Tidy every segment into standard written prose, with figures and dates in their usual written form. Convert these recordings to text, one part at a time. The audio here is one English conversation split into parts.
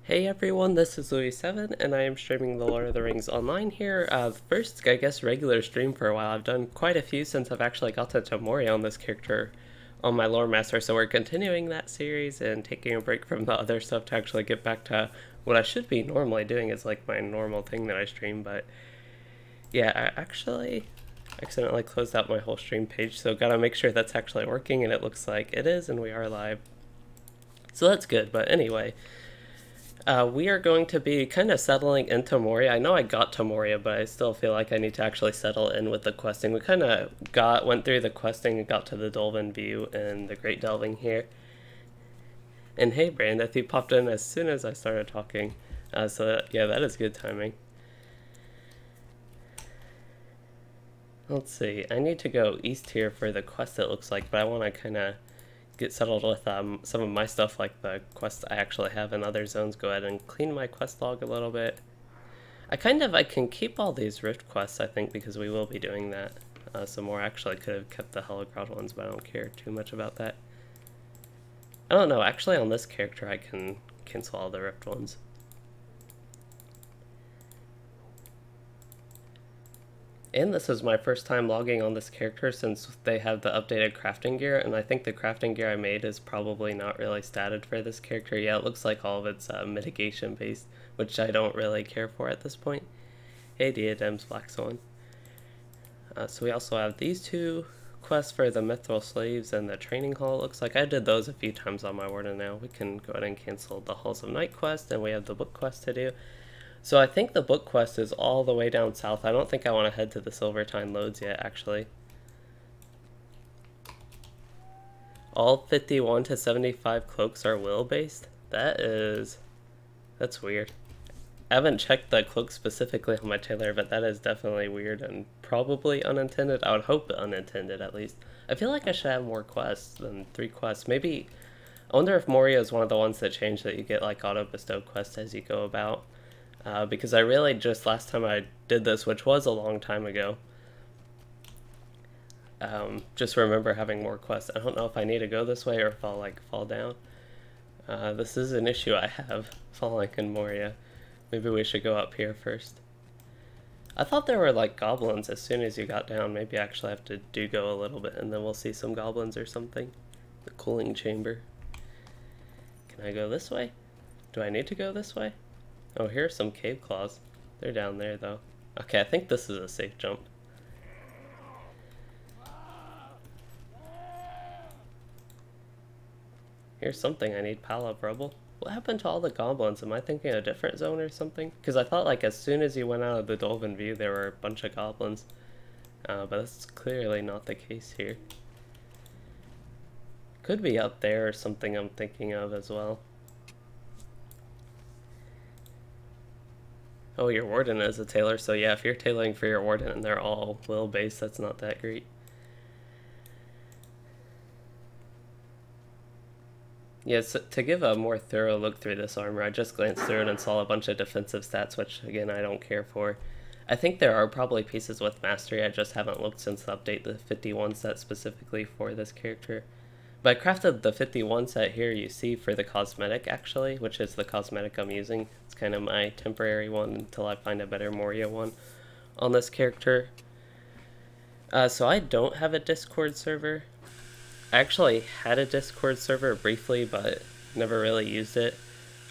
Hey everyone, this is Louis7, and I am streaming the Lord of the Rings Online here. First, I guess, regular stream for a while. I've done quite a few since I've actually gotten to Moria on this character on my Lore Master, so we're continuing that series and taking a break from the other stuff to actually get back to what I should be normally doing is like my normal thing that I stream, but yeah, I actually accidentally closed out my whole stream page, so gotta make sure that's actually working, and it looks like it is, and we are live. So that's good, but anyway. We are going to be kind of settling into Moria. I know I got to Moria, but I still feel like I need to actually settle in with the questing. We kind of went through the questing and got to the Dolven View and the Great Delving here. And hey, Brandith, you popped in as soon as I started talking. Yeah, that is good timing. Let's see, I need to go east here for the quest it looks like, but I want to kind of get settled with some of my stuff, like the quests I actually have in other zones. Go ahead and clean my quest log a little bit. I can keep all these rift quests, I think, because we will be doing that some more. Actually, I could have kept the Hellegrod ones, but I don't care too much about that. I don't know, actually on this character I can cancel all the rift ones. And this is my first time logging on this character since they have the updated crafting gear, and I think the crafting gear I made is probably not really statted for this character. Yeah, it looks like all of it's mitigation based, which I don't really care for at this point. Hey Diadem's Black Swan. So we also have these two quests for the Mithril Slaves and the Training Hall. It looks like I did those a few times on my Warden now. We can go ahead and cancel the Halls of Night quest, and we have the book quest to do. So I think the book quest is all the way down south. I don't think I want to head to the Silvertine Lodes yet, actually. All 51 to 75 cloaks are will-based? That's weird. I haven't checked the cloak specifically on my tailor, but that is definitely weird and probably unintended. I would hope unintended, at least. I feel like I should have more quests than 3 quests. Maybe, I wonder if Moria is one of the ones that changed that you get like auto-bestow quests as you go about. Because I really just last time I did this, which was a long time ago, just remember having more quests. I don't know if I need to go this way or if I'll like fall down. This is an issue I have, falling in Moria. Maybe we should go up here first. I thought there were like goblins as soon as you got down. Maybe I actually have to go a little bit and then we'll see some goblins or something. The cooling chamber. Can I go this way? Do I need to go this way? Oh, here are some cave claws. They're down there, though. Okay, I think this is a safe jump. Here's something I need. Pile of rubble. What happened to all the goblins? Am I thinking a different zone or something? Because I thought, like, as soon as you went out of the Dolven View, there were a bunch of goblins. But that's clearly not the case here. Could be up there or something I'm thinking of as well. Oh, your warden is a tailor, so yeah, if you're tailoring for your warden and they're all will-based, that's not that great. Yeah, so to give a more thorough look through this armor, I just glanced through it and saw a bunch of defensive stats, which, again, I don't care for. I think there are probably pieces with mastery, I just haven't looked since the update, the 51 set specifically for this character. But I crafted the 51 set here you see for the cosmetic, actually, which is the cosmetic I'm using. It's kind of my temporary one until I find a better Moria one on this character. So I don't have a Discord server. I actually had a Discord server briefly, but never really used it.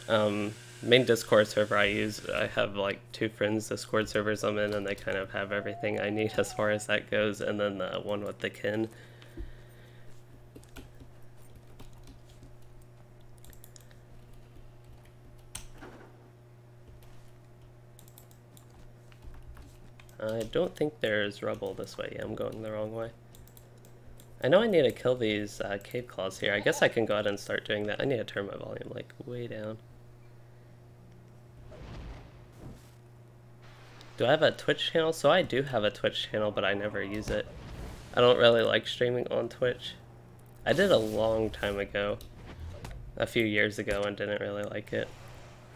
Main Discord server I use, I have like 2 friends Discord servers I'm in, and they kind of have everything I need as far as that goes, and then the one with the kin. I don't think there's rubble this way. Yeah, I'm going the wrong way. I know I need to kill these cave claws here. I guess I can go ahead and start doing that. I need to turn my volume like way down. Do I have a Twitch channel? So I do have a Twitch channel, but I never use it. I don't really like streaming on Twitch. I did a long time ago, a few years ago, and didn't really like it.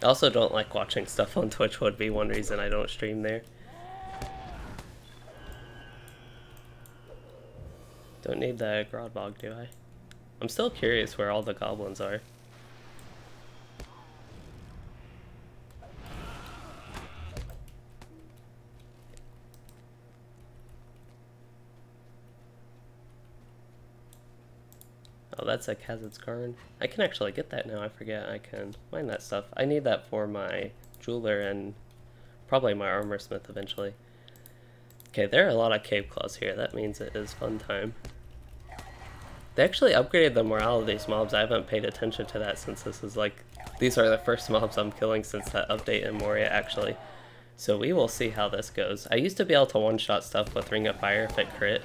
I also don't like watching stuff on Twitch, would be one reason I don't stream there. Don't need the Grodbog, do I? I'm still curious where all the goblins are. Oh, that's a Khazad's Garn. I can actually get that now. I forget I can mine that stuff. I need that for my jeweler and probably my armor smith eventually. Okay, there are a lot of cave claws here. That means it is fun time. They actually upgraded the morale of these mobs. I haven't paid attention to that since this is like... These are the first mobs I'm killing since that update in Moria, actually. So we will see how this goes. I used to be able to one-shot stuff with Ring of Fire if it crit,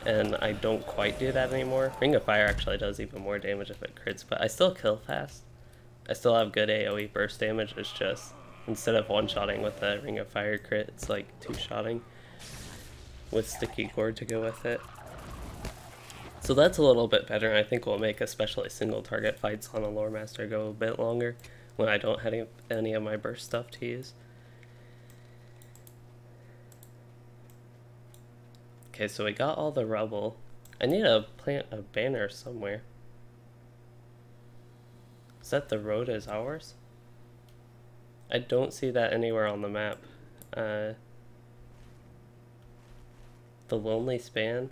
and I don't quite do that anymore. Ring of Fire actually does even more damage if it crits, but I still kill fast. I still have good AoE burst damage. It's just, instead of one-shotting with the Ring of Fire crit, it's like two-shotting with Sticky Gourd to go with it. So that's a little bit better, and I think will make especially single target fights on a Lore Master go a bit longer when I don't have any of my burst stuff to use. Okay, so we got all the rubble. I need to plant a banner somewhere. Is that the road is ours? I don't see that anywhere on the map. The Lonely Span.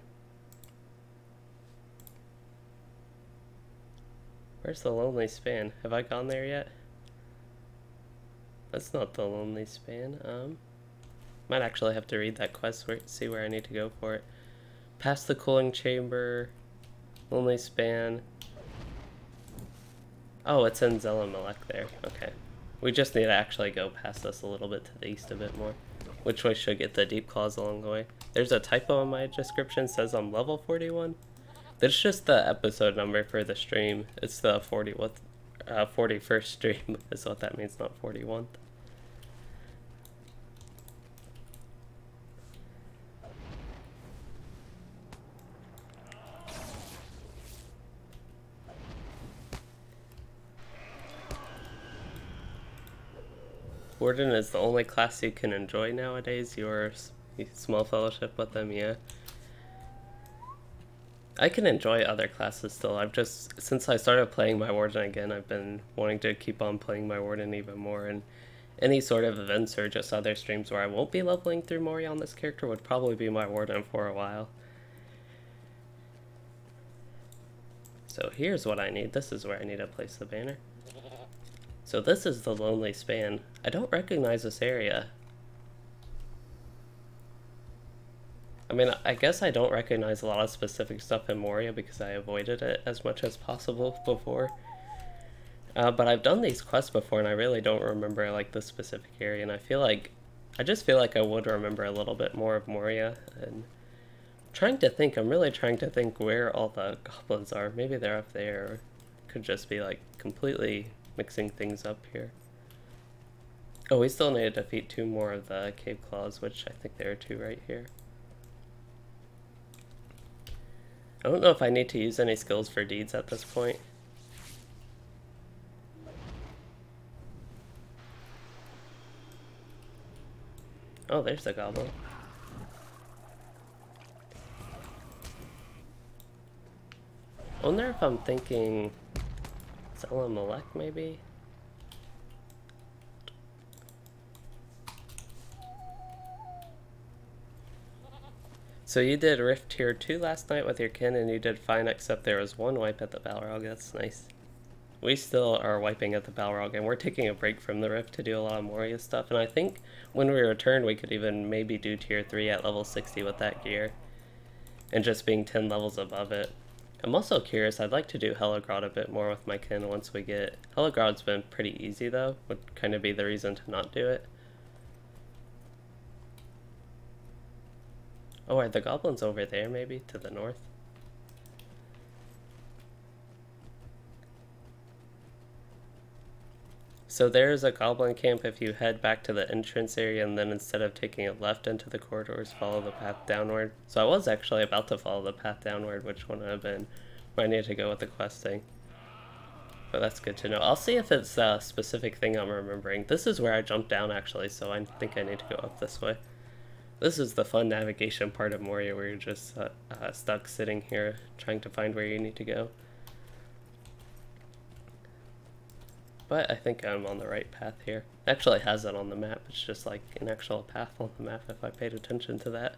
Where's the Lonely Span? Have I gone there yet? That's not the Lonely Span. Might actually have to read that quest, see where I need to go for it. Past the Cooling Chamber, Lonely Span. Oh, it's in Zelamalek there. Okay. We just need to actually go past this a little bit to the east a bit more, which way should get the deep claws along the way. There's a typo in my description, says I'm level 41. That's just the episode number for the stream. It's the 41st stream is what that means, not 41th. Warden is the only class you can enjoy nowadays. Your small fellowship with them, yeah. I can enjoy other classes still. I've just, since I started playing my Warden again, I've been wanting to keep on playing my Warden even more, and any sort of events or just other streams where I won't be leveling through Moria on this character would probably be my Warden for a while. So here's what I need. This is where I need to place the banner. So this is the Lonely Span. I don't recognize this area. I mean, I guess I don't recognize a lot of specific stuff in Moria because I avoided it as much as possible before. But I've done these quests before and I really don't remember like the specific area, and I just feel like I would remember a little bit more of Moria. And I'm really trying to think where all the goblins are. Maybe they're up there, or could just be like completely mixing things up here. Oh, we still need to defeat 2 more of the cave claws, which I think there are 2 right here. I don't know if I need to use any skills for deeds at this point. Oh, there's the goblin. I wonder if I'm thinking Zelamalek maybe? So you did Rift Tier 2 last night with your kin, and you did fine, except there was 1 wipe at the Balrog. That's nice. We still are wiping at the Balrog, and we're taking a break from the Rift to do a lot of Moria stuff, and I think when we return we could even maybe do Tier 3 at level 60 with that gear, and just being 10 levels above it. I'm also curious, I'd like to do Helagrod a bit more with my kin once we get... Helagrod's been pretty easy though, would kind of be the reason to not do it. Oh, are the goblins over there maybe, to the north? So there's a goblin camp if you head back to the entrance area, and then instead of taking a left into the corridors, follow the path downward. So I was actually about to follow the path downward, which would have been where I need to go with the questing. But that's good to know. I'll see if it's a specific thing I'm remembering. This is where I jumped down actually, so I think I need to go up this way. This is the fun navigation part of Moria where you're just stuck sitting here trying to find where you need to go. But I think I'm on the right path here. It actually has it on the map. It's just like an actual path on the map if I paid attention to that.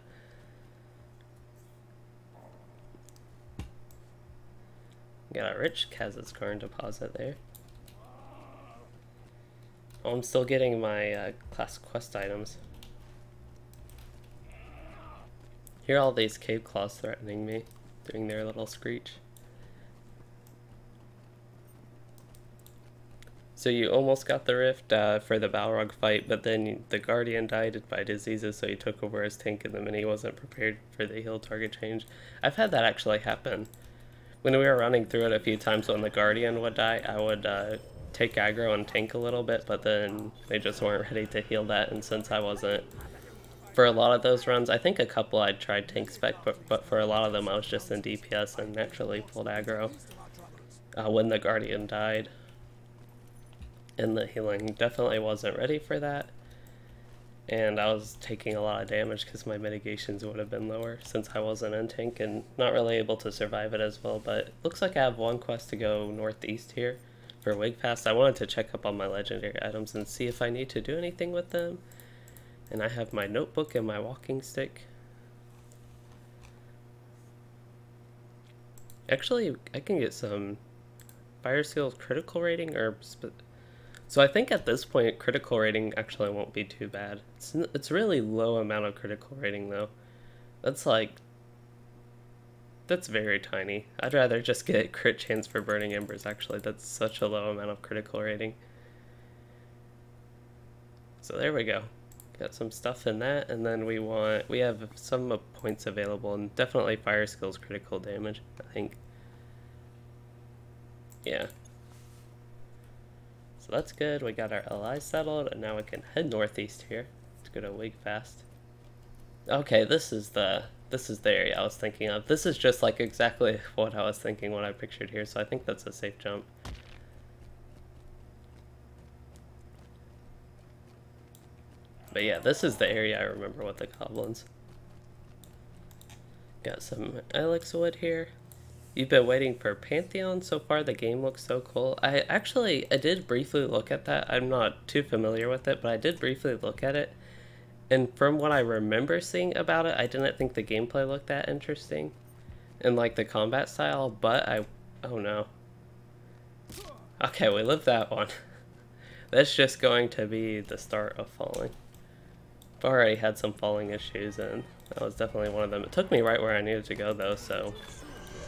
Got a rich Kazakhstan deposit there. Oh, I'm still getting my class quest items. Hear all these cave claws threatening me, doing their little screech. So you almost got the rift for the Balrog fight, but then the Guardian died by diseases, so he took over as tank, and the mini wasn't prepared for the heal target change. I've had that actually happen. When we were running through it a few times, when the Guardian would die, I would take aggro and tank a little bit, but then they just weren't ready to heal that, and since I wasn't, for a lot of those runs, I think a couple I'd tried tank spec, but for a lot of them I was just in DPS and naturally pulled aggro when the Guardian died. And the healing definitely wasn't ready for that. And I was taking a lot of damage because my mitigations would have been lower since I wasn't in tank and not really able to survive it as well. But it looks like I have one quest to go northeast here for Wigfast. I wanted to check up on my legendary items and see if I need to do anything with them. And I have my notebook and my walking stick. Actually, I can get some fire skills critical rating or... So I think at this point, critical rating actually won't be too bad. It's really low amount of critical rating though. That's very tiny. I'd rather just get crit chance for Burning Embers actually. That's such a low amount of critical rating. So there we go. Got some stuff in that, and then we have some points available, and definitely fire skills critical damage, I think. Yeah. So that's good. We got our LI settled, and now we can head northeast here. Let's go to Wigfast. Okay, this is the area I was thinking of. This is just like exactly what I was thinking when I pictured here, so I think that's a safe jump. But yeah, this is the area I remember with the goblins. Got some Ilex wood here. You've been waiting for Pantheon. So far, the game looks so cool. I did briefly look at that. I'm not too familiar with it, but I did briefly look at it. And from what I remember seeing about it, I didn't think the gameplay looked that interesting. And like the combat style, but oh no. Okay, we lived that one. That's just going to be the start of falling. I've already had some falling issues, and that was definitely one of them. It took me right where I needed to go though, so...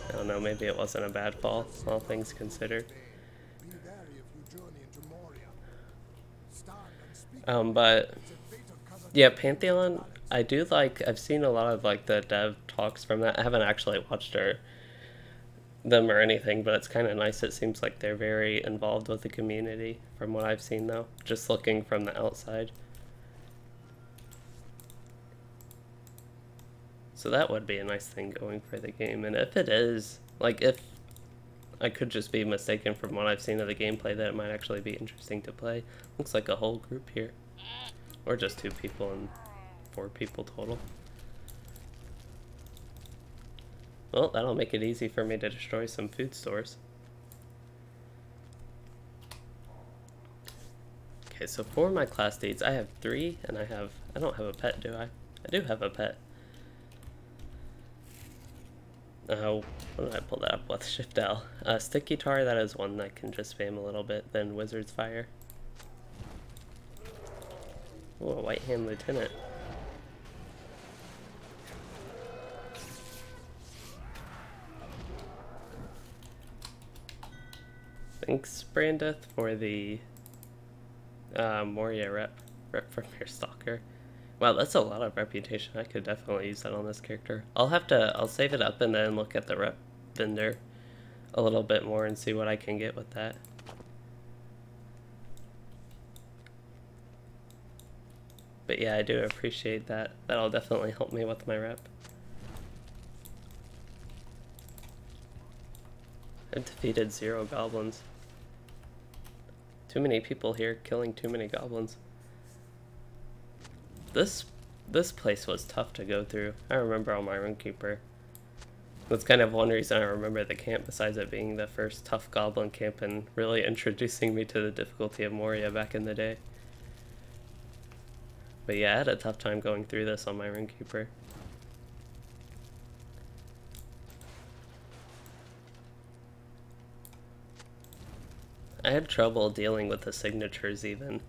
I don't know, maybe it wasn't a bad fall, all things considered. But yeah, Pantheon, I've seen a lot of like the dev talks from that. I haven't actually watched them or anything, but it's kind of nice. It seems like they're very involved with the community from what I've seen though, just looking from the outside. So that would be a nice thing going for the game, and if it is, like if I could just be mistaken from what I've seen of the gameplay, that it might actually be interesting to play. Looks like a whole group here. Or just 2 people and 4 people total. Well, that'll make it easy for me to destroy some food stores. Okay, so for my class deeds, I have 3, and I don't have a pet, do I? I do have a pet. What did I pull that up with? Shift L. Stick Guitar, that is one that can just spam a little bit. Then Wizard's Fire. Oh, a White Hand Lieutenant. Thanks, Brandeth, for the Moria rep from your Stalker. Wow, that's a lot of reputation. I could definitely use that on this character. I'll save it up and then look at the rep vendor a little bit more and see what I can get with that. But yeah, I do appreciate that. That'll definitely help me with my rep. I've defeated 0 goblins. Too many people here killing too many goblins. This place was tough to go through. I remember on my Runekeeper. That's kind of one reason I remember the camp, besides it being the first tough goblin camp and really introducing me to the difficulty of Moria back in the day. But yeah, I had a tough time going through this on my Runekeeper. I had trouble dealing with the signatures even.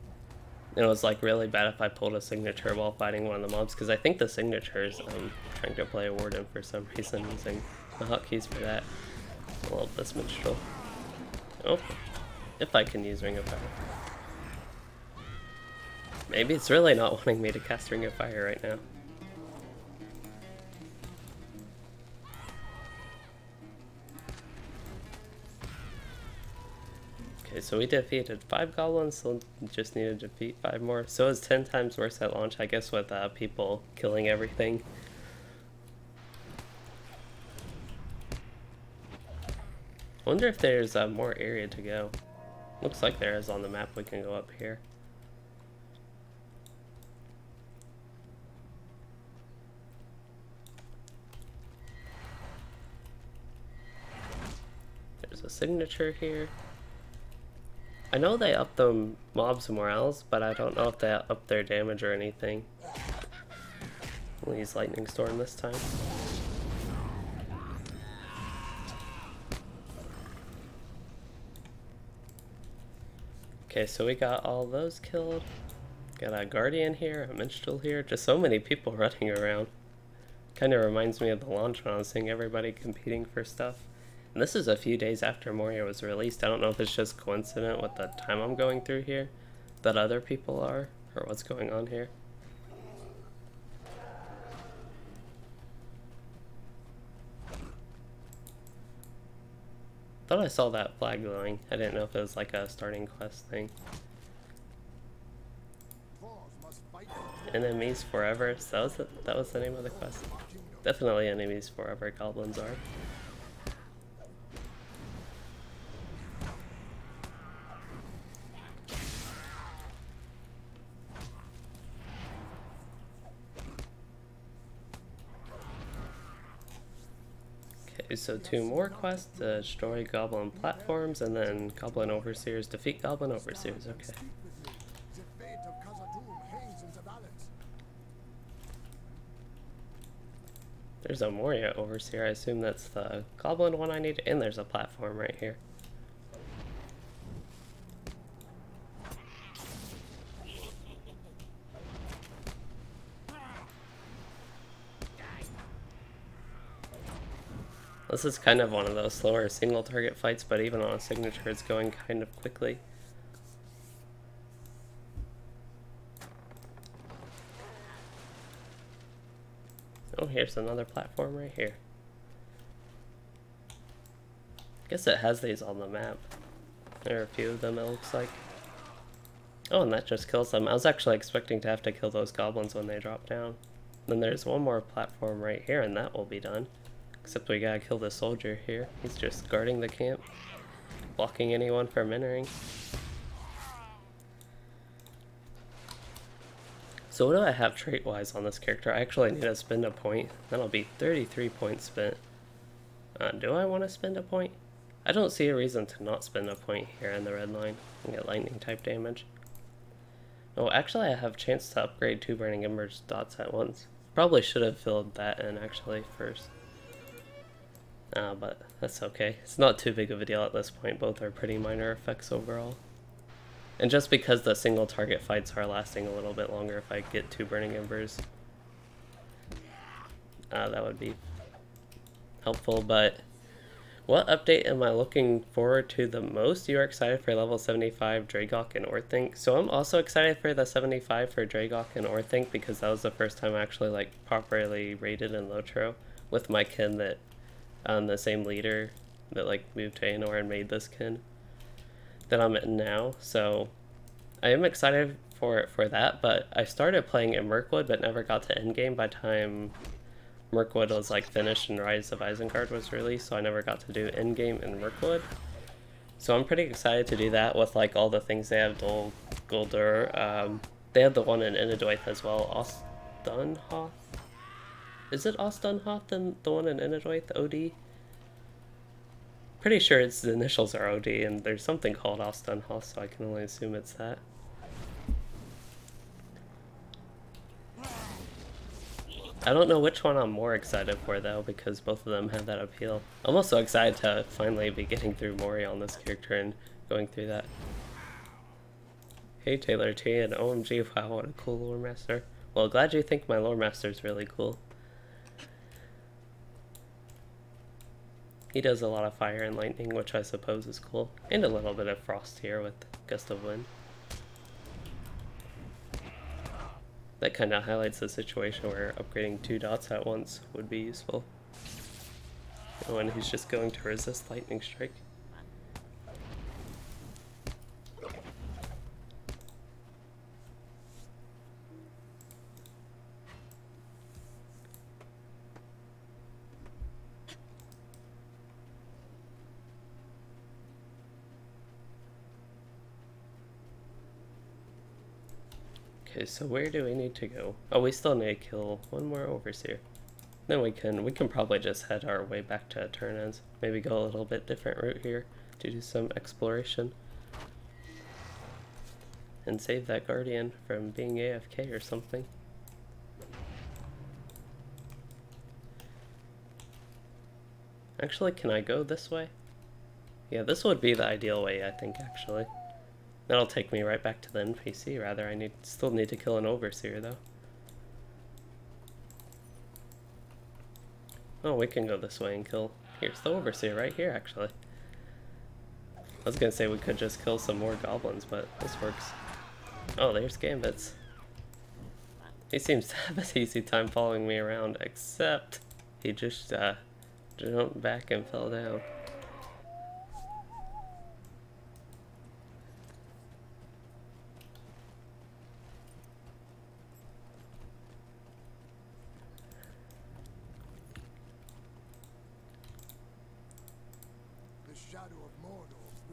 It was like really bad if I pulled a signature while fighting one of the mobs, because I think the signatures, I'm trying to play a warden for some reason using the hotkeys for that. I love this minstrel. Oh, if I can use Ring of Fire. Maybe it's really not wanting me to cast Ring of Fire right now. Okay, so we defeated 5 goblins, so just need to defeat 5 more. So it's 10 times worse at launch, I guess, with people killing everything. I wonder if there's more area to go. Looks like there is on the map. We can go up here. There's a signature here. I know they up the mobs' morales, but I don't know if they up their damage or anything. We'll use Lightning Storm this time. Okay, so we got all those killed. Got a Guardian here, a Minstrel here, just so many people running around. Kind of reminds me of the launch when I was seeing everybody competing for stuff. And this is a few days after Moria was released. I don't know if it's just coincident with the time I'm going through here that other people are, or what's going on here. Thought I saw that flag glowing. I didn't know if it was like a starting quest thing. Enemies forever. So that was the name of the quest. Definitely enemies forever. Goblins are. Okay, so 2 more quests: destroy Goblin platforms, and then Goblin Overseers. Defeat Goblin Overseers. Okay. There's a Moria Overseer. I assume that's the Goblin one I need, and there's a platform right here. This is kind of one of those slower single target fights, but even on a signature it's going kind of quickly. Oh, here's another platform right here. I guess it has these on the map. There are a few of them, it looks like. Oh, and that just kills them. I was actually expecting to have to kill those goblins when they drop down. Then there's one more platform right here, and that will be done. Except we gotta kill the soldier here. He's just guarding the camp, blocking anyone from entering. So what do I have trait-wise on this character? I actually need to spend a point. That'll be 33 points spent. Do I want to spend a point? I don't see a reason to not spend a point here in the red line and get lightning type damage. Oh, actually I have a chance to upgrade 2 Burning Embers dots at once. Probably should have filled that in actually first. But that's okay. It's not too big of a deal at this point. Both are pretty minor effects overall. And just because the single target fights are lasting a little bit longer if I get 2 Burning Embers, that would be helpful. But what update am I looking forward to the most? You are excited for level 75 Dragok and Orthink. So I'm also excited for the 75 for Dragok and Orthink because that was the first time I actually like properly raided in LOTRO with my kin that the same leader that like moved to Anor and made this kin that I'm in now. So I am excited for that, but I started playing in Mirkwood but never got to endgame by the time Mirkwood was like finished and Rise of Isengard was released, so I never got to do endgame in Mirkwood. So I'm pretty excited to do that with like all the things they have. Dol Guldur, they have the one in Inadoith as well. Ostunhoth? Is it Ostunhoth and the one in Inadoith? OD? Pretty sure the initials are OD, and there's something called Ostunhoth, so I can only assume it's that. I don't know which one I'm more excited for though, because both of them have that appeal. I'm also excited to finally be getting through Moria on this character and going through that. Hey Taylor T and OMG, wow, what a cool lore master. Well, glad you think my lore master is really cool. He does a lot of fire and lightning, which I suppose is cool. And a little bit of frost here with gust of wind. That kind of highlights the situation where upgrading 2 dots at once would be useful. When he's just going to resist lightning strike. Okay, so where do we need to go? Oh, we still need to kill one more overseer. Then we can probably just head our way back to Turnans. Maybe go a little bit different route here to do some exploration. And save that guardian from being AFK or something. Actually, can I go this way? Yeah, this would be the ideal way, I think, actually. That'll take me right back to the NPC, rather. I still need to kill an overseer, though. Oh, we can go this way and kill... Here's the overseer right here, actually. I was gonna say we could just kill some more goblins, but this works. Oh, there's Gambits. He seems to have an easy time following me around, except he just jumped back and fell down.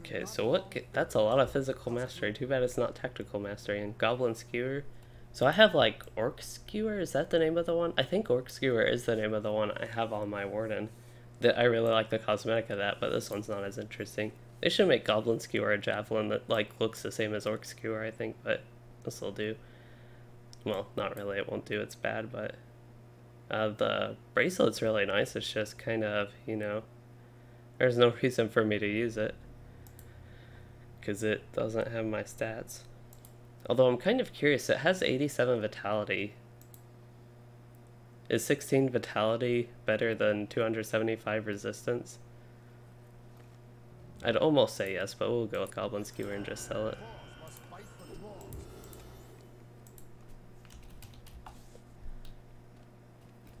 Okay, so that's a lot of physical mastery. Too bad it's not tactical mastery. And Goblin Skewer. So I have like Orc Skewer, is that the name of the one? I think Orc Skewer is the name of the one I have on my Warden. I really like the cosmetic of that, but this one's not as interesting. They should make Goblin Skewer a javelin that like looks the same as Orc Skewer, I think, but this will do. Well, not really, it won't do, it's bad, but the bracelet's really nice. It's just kind of, you know, there's no reason for me to use it because it doesn't have my stats. Although I'm kind of curious, it has 87 vitality. Is 16 vitality better than 275 resistance? I'd almost say yes, but we'll go with Goblin Skewer and just sell it.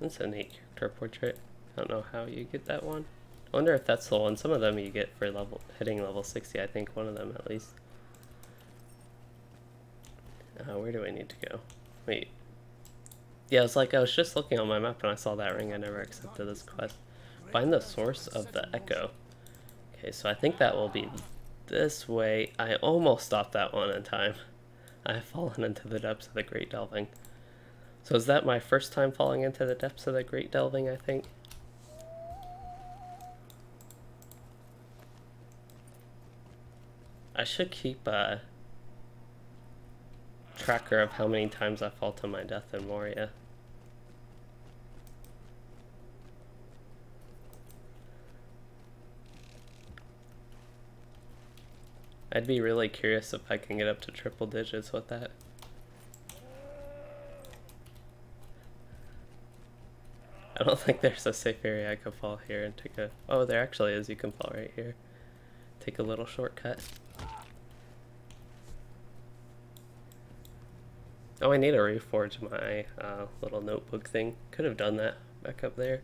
That's a neat character portrait. I don't know how you get that one. I wonder if that's the one. Some of them you get for hitting level 60, I think one of them at least. Where do I need to go? Wait. Yeah, it's like I was just looking on my map and I saw that ring. I never accepted this quest. Find the source of the echo. Okay, so I think that will be this way. I almost stopped that one in time. I have fallen into the depths of the Great Delving. So is that my first time falling into the depths of the Great Delving, I think? I should keep a tracker of how many times I fall to my death in Moria. I'd be really curious if I can get up to triple digits with that. I don't think there's a safe area I could fall here and take a... Oh, there actually is. You can fall right here. Take a little shortcut. Oh, I need to reforge my little notebook thing. Could have done that back up there.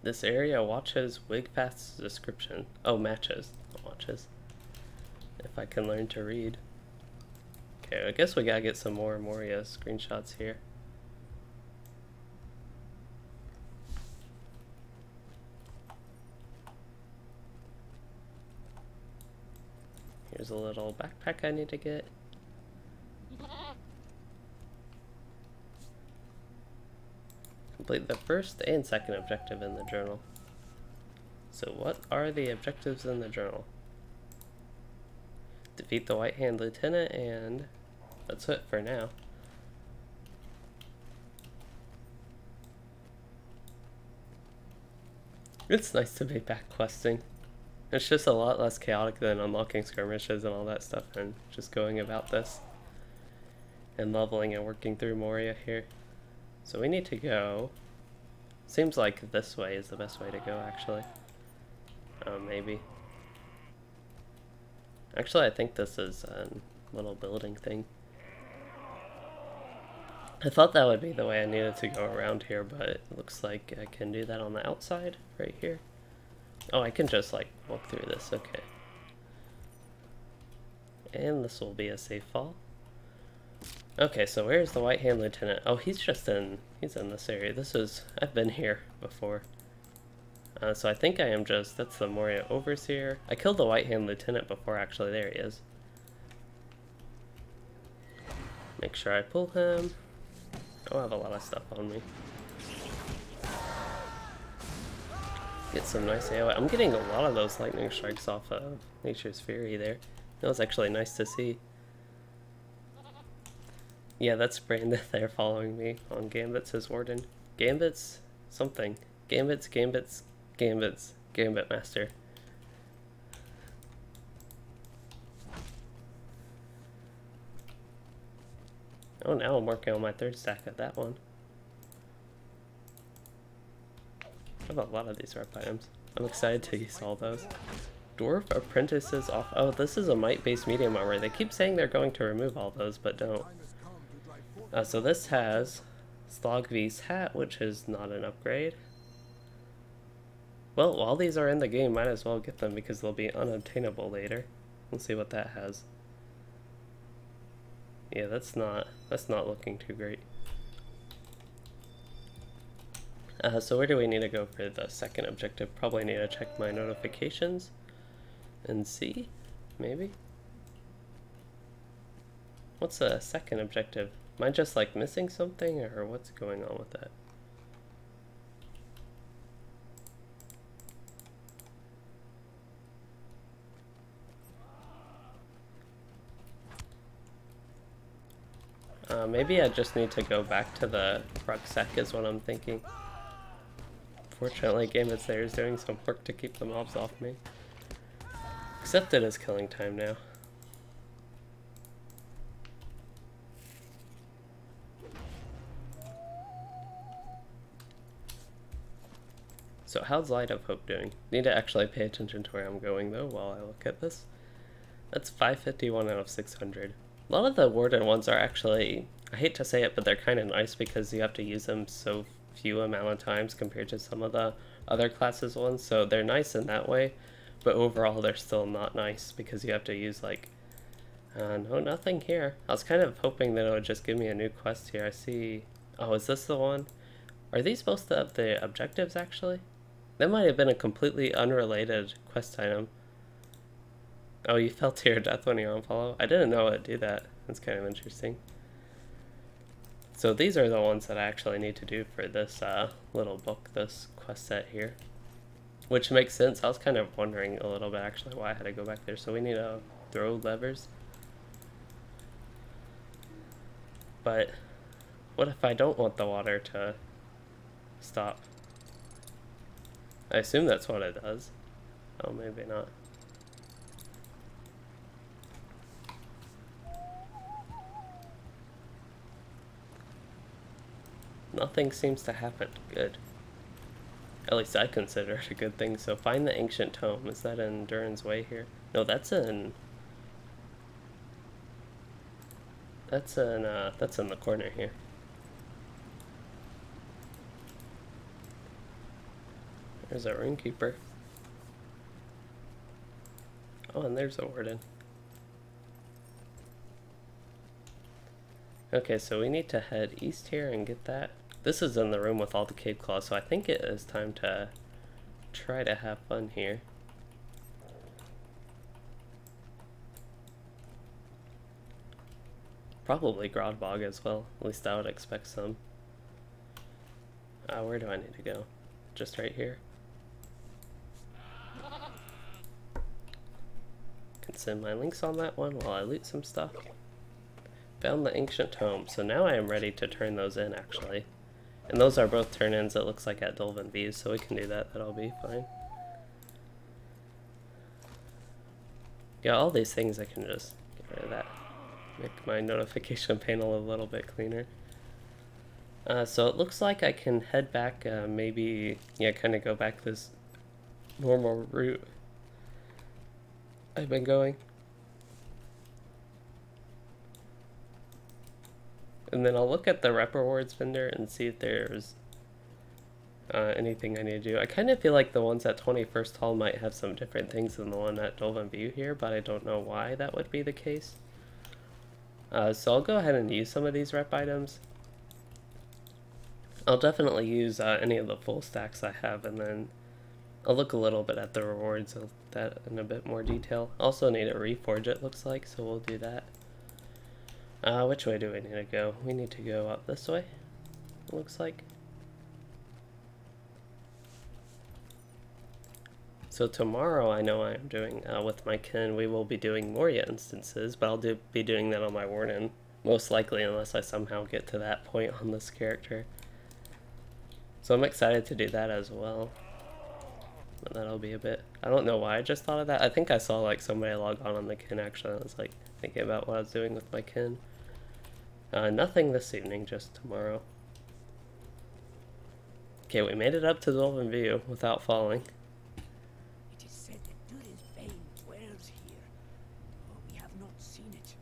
This area watches Wigpath's description. Oh, matches, not watches. If I can learn to read. Okay, I guess we gotta get some more Moria screenshots here. Here's a little backpack I need to get. Complete the first and second objective in the journal. So what are the objectives in the journal? defeat the White Hand Lieutenant, and that's it for now. It's nice to be back questing. It's just a lot less chaotic than unlocking skirmishes and all that stuff and just going about this and leveling and working through Moria here. So we need to go, seems like this way is the best way to go actually. Maybe. Actually I think this is a little building thing. I thought that would be the way I needed to go around here, but it looks like I can do that on the outside, right here. Oh, I can just like walk through this, okay. And this will be a safe fall. Okay, so where's the White Hand Lieutenant? Oh, he's in this area. I've been here before. So I think I am that's the Moria Overseer. I killed the White Hand Lieutenant before, actually, there he is. Make sure I pull him. Oh, I have a lot of stuff on me. Get some nice AoE. I'm getting a lot of those lightning strikes off of Nature's Fury there. That was actually nice to see. Yeah, that's Brandon there following me on Gambit's his warden. Gambit's something. Gambit's Gambit Master. Oh, now I'm working on my third stack of that one. I have a lot of these rep items. I'm excited to use all those. Dwarf Apprentices off. Oh, this is a might-based medium armor. They keep saying they're going to remove all those, but don't. So this has Slogvi's hat, which is not an upgrade. Well, while these are in the game, might as well get them because they'll be unobtainable later. Let's see what that has. Yeah, that's not looking too great. So where do we need to go for the second objective? Probably need to check my notifications and see, maybe. What's the second objective? Am I just like missing something, or what's going on with that? Maybe I just need to go back to the rucksack is what I'm thinking. Fortunately, Gambit's there is doing some work to keep the mobs off me. Except it is killing time now. So how's Light of Hope doing? Need to actually pay attention to where I'm going though while I look at this. That's 551 out of 600. A lot of the Warden ones are actually, I hate to say it, but they're kind of nice because you have to use them so few amount of times compared to some of the other classes ones. So they're nice in that way, but overall they're still not nice because you have to use like, no, nothing here. I was kind of hoping that it would just give me a new quest here. I see, oh, is this the one? Are these supposed to have the objectives actually? That might have been a completely unrelated quest item. Oh, you fell to your death when you unfollow? I didn't know it would do that. That's kind of interesting. So these are the ones that I actually need to do for this little book, this quest set here. Which makes sense. I was kind of wondering a little bit actually why I had to go back there. So we need to throw levers. But what if I don't want the water to stop? I assume that's what it does. Oh, maybe not. Nothing seems to happen. Good. At least I consider it a good thing. So find the ancient tome. Is that in Durin's Way here? No, that's in the corner here. There's a Runekeeper. Oh, and there's a Warden. Okay, so we need to head east here and get that. This is in the room with all the cave claws, so I think it is time to try to have fun here. Probably Grodbog as well, at least I would expect some. Where do I need to go? Just right here? send my links on that one while I loot some stuff. Found the ancient tome, so now I am ready to turn those in actually. And those are both turn-ins, it looks like, at Dolven Views, so we can do that, that'll be fine. Yeah, all these things I can just get rid of that. Make my notification panel a little bit cleaner. So it looks like I can head back, maybe, yeah, kind of go back this normal route I've been going. And then I'll look at the rep rewards vendor and see if there's anything I need to do. I kind of feel like the ones at 21st Hall might have some different things than the one at Dolven View here, but I don't know why that would be the case. So I'll go ahead and use some of these rep items. I'll definitely use any of the full stacks I have, and then I'll look a little bit at the rewards of that in a bit more detail. Also need to reforge, it looks like, so we'll do that. Which way do we need to go? We need to go up this way, it looks like. So tomorrow I know I'm doing, with my kin, we will be doing Moria instances, but I'll be doing that on my Warden, most likely, unless I somehow get to that point on this character. So I'm excited to do that as well. But that'll be a bit, I don't know why I just thought of that. I think I saw like somebody log on the kin actually, and I was like thinking about what I was doing with my kin. Nothing this evening, just tomorrow. Okay, we made it up to Dolven View without falling. It is said that Durin's bane dwells here. Oh, we have not seen it.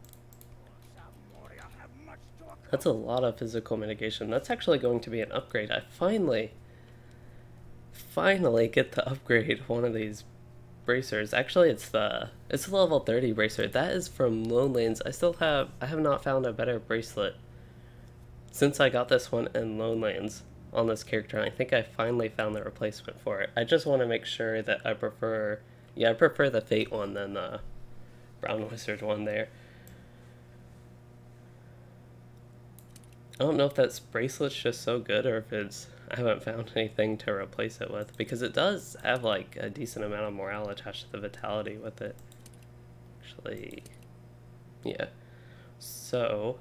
Moria have much to accomplish. That's a lot of physical mitigation. That's actually going to be an upgrade. I finally get to upgrade one of these bracers. Actually, it's a level 30 bracer. That is from Lone I have not found a better bracelet since I got this one in Lone Lands on this character, and I think I finally found the replacement for it. I just want to make sure that I prefer the Fate one than the Brown Wizard one there. I don't know if that bracelet's just so good or if I haven't found anything to replace it with, because it does have like a decent amount of morale attached to the vitality with it. Actually, yeah. So,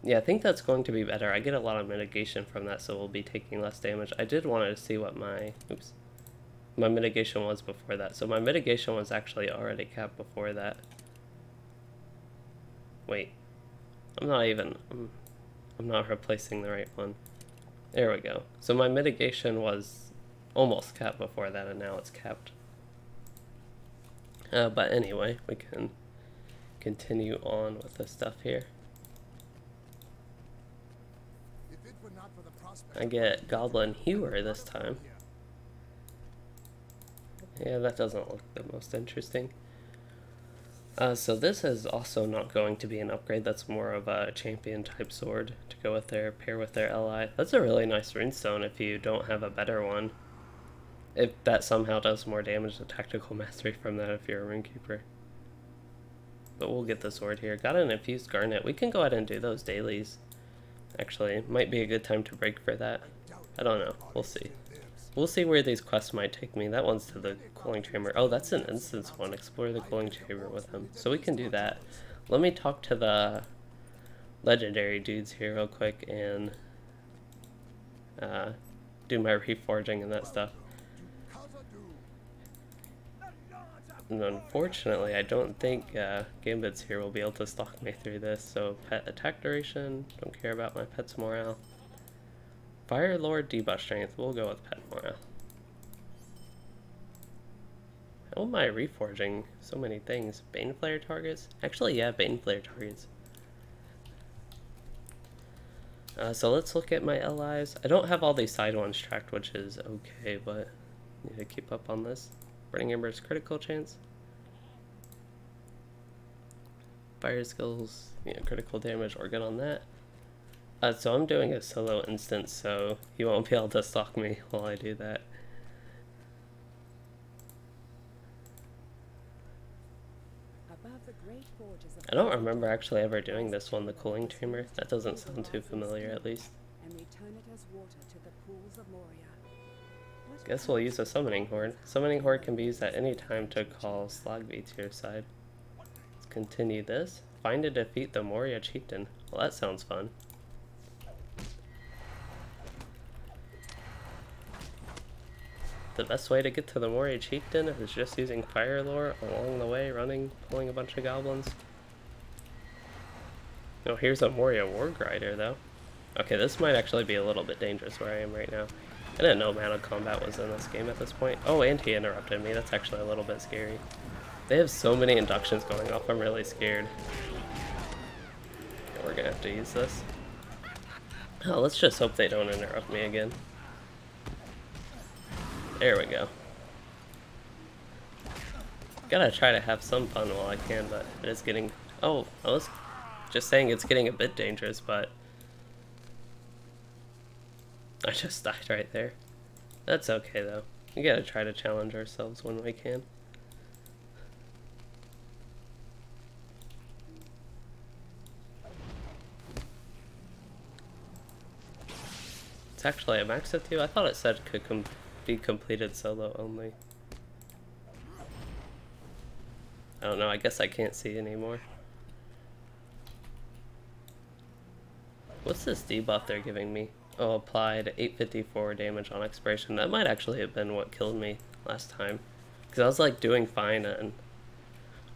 yeah, I think that's going to be better. I get a lot of mitigation from that, so we'll be taking less damage. I did want to see what my mitigation was before that. So my mitigation was actually already capped before that. Wait, I'm not replacing the right one. There we go. So my mitigation was almost capped before that, and now it's capped. But anyway, we can continue on with the stuff here. I get Goblin Hewer this time. Yeah, that doesn't look the most interesting. So this is also not going to be an upgrade. That's more of a champion type sword to go with pair with their ally. That's a really nice runestone if you don't have a better one. If that somehow does more damage to tactical mastery from that if you're a runekeeper. But we'll get the sword here. Got an infused garnet. We can go ahead and do those dailies. Actually, might be a good time to break for that. I don't know. We'll see. We'll see where these quests might take me. That one's to the cooling chamber. Oh, that's an instance one. Explore the cooling chamber with him. So we can do that. Let me talk to the legendary dudes here real quick and do my reforging and that stuff. And unfortunately, I don't think Gambit's here will be able to stalk me through this. So pet attack duration. Don't care about my pet's morale. Fire Lord debuff strength. We'll go with pet morale. How am I reforging so many things? Bane Flare targets? Actually, yeah, Bane Flare targets. So let's look at my allies. I don't have all these side ones tracked, which is okay, but I need to keep up on this. Burning Ember's critical chance. Fire skills, yeah, critical damage, we're good on that. So I'm doing a solo instance, so you won't be able to stalk me while I do that. I don't remember actually ever doing this one, the cooling chamber. That doesn't sound too familiar, at least. Guess we'll use a summoning horde. Summoning horde can be used at any time to call Slogby to your side. continue this. Find and defeat the Moria chieftain. Well, that sounds fun. The best way to get to the Moria chieftain is just using fire lore along the way, running, pulling a bunch of goblins. Oh, here's a Moria warg rider though. Okay, this might actually be a little bit dangerous where I am right now. I didn't know mana combat was in this game at this point. Oh, and he interrupted me. That's actually a little bit scary. They have so many inductions going off, I'm really scared. Okay, we're gonna have to use this. Oh, let's just hope they don't interrupt me again. There we go. Gotta try to have some fun while I can, but it is getting... Oh, I was just saying it's getting a bit dangerous, but... I just died right there. That's okay though. We gotta try to challenge ourselves when we can. It's actually a max of 2. I thought it said could be completed solo only. I don't know, I guess I can't see anymore. What's this debuff they're giving me? Oh, applied 854 damage on expiration. That might actually have been what killed me last time. Because I was like doing fine and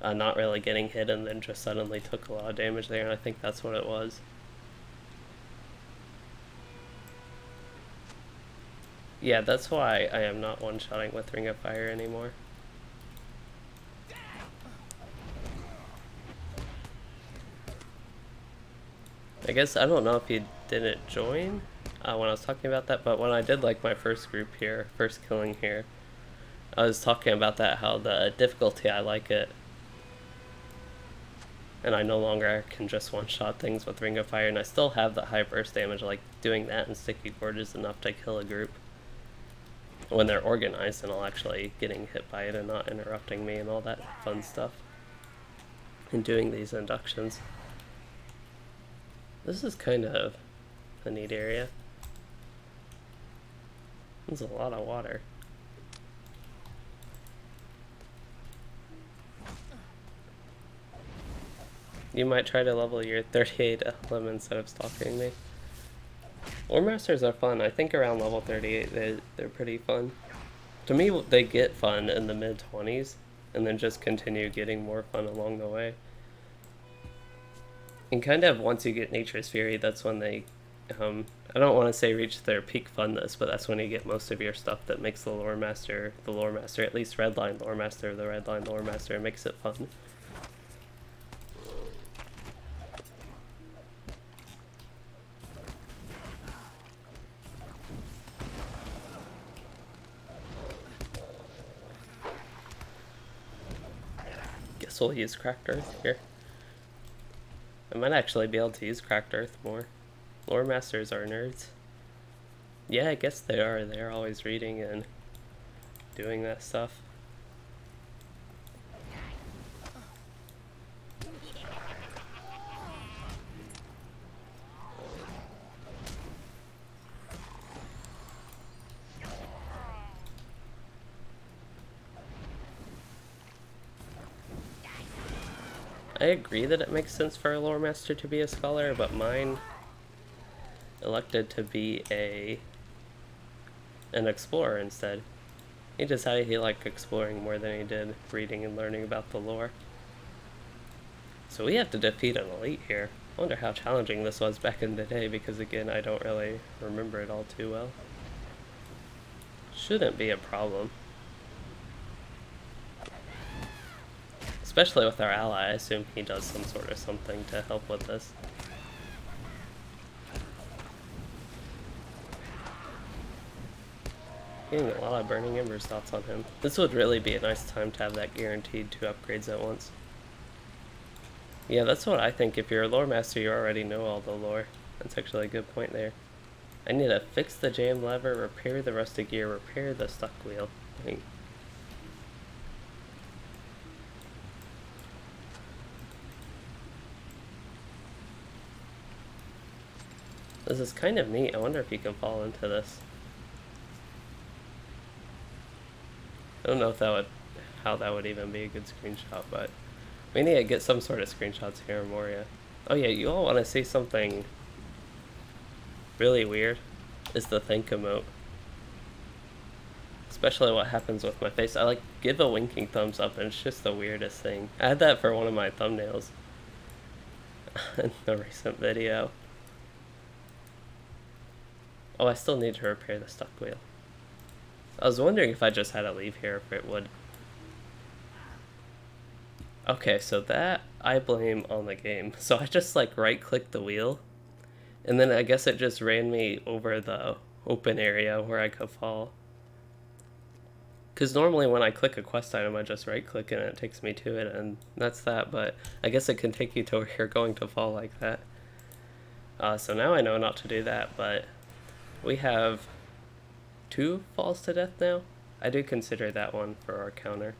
not really getting hit, and then just suddenly took a lot of damage there, and I think that's what it was. Yeah, that's why I am not one-shotting with Ring of Fire anymore. I guess, I don't know if he didn't join when I was talking about that, but when I did like my first group here, first killing here, I was talking about that, how the difficulty, I like it. And I no longer can just one-shot things with Ring of Fire, and I still have the high burst damage, like doing that in Sticky Gorge is enough to kill a group. When they're organized and all actually getting hit by it and not interrupting me and all that fun stuff. And doing these inductions. This is kind of a neat area. There's a lot of water. You might try to level your 38 LM instead of stalking me. Lore Masters are fun. I think around level 38 they're pretty fun. To me, they get fun in the mid-20s and then just continue getting more fun along the way. And kind of once you get Nature's Fury, that's when they, I don't want to say reach their peak funness, but that's when you get most of your stuff that makes the Lore Master, at least Redline Lore Master, the Redline Lore Master, makes it fun. Guess we'll use Cracked Earth here. I might actually be able to use Cracked Earth more. Lore Masters are nerds. Yeah, I guess they are. They're always reading and doing that stuff. I agree that it makes sense for a Lore Master to be a Scholar, but mine elected to be an Explorer instead. He decided he liked exploring more than he did reading and learning about the lore. So we have to defeat an elite here. I wonder how challenging this was back in the day, because again, I don't really remember it all too well. Shouldn't be a problem. Especially with our ally, I assume he does some sort of something to help with this. Getting a lot of Burning Embers thoughts on him. This would really be a nice time to have that guaranteed 2 upgrades at once. Yeah, that's what I think. If you're a Lore Master, you already know all the lore. That's actually a good point there. I need to fix the jam lever, repair the rusted gear, repair the stuck wheel. This is kind of neat. I wonder if you can fall into this. I don't know if how that would even be a good screenshot, but We need to get some sort of screenshots here in Moria. Oh yeah, you all want to see something really weird? Is the thank emote. Especially what happens with my face. I like give a winking thumbs up and it's just the weirdest thing. I had that for one of my thumbnails in the recent video. Oh, I still need to repair the stuck wheel. I was wondering if I just had to leave here if it would. Okay, so that I blame on the game. So I just like right click the wheel and then I guess it just ran me over the open area where I could fall. Because normally when I click a quest item I just right click and it takes me to it and that's that, but I guess it can take you to where you're going to fall like that. So now I know not to do that, but we have 2 falls to death now. I do consider that one for our counter.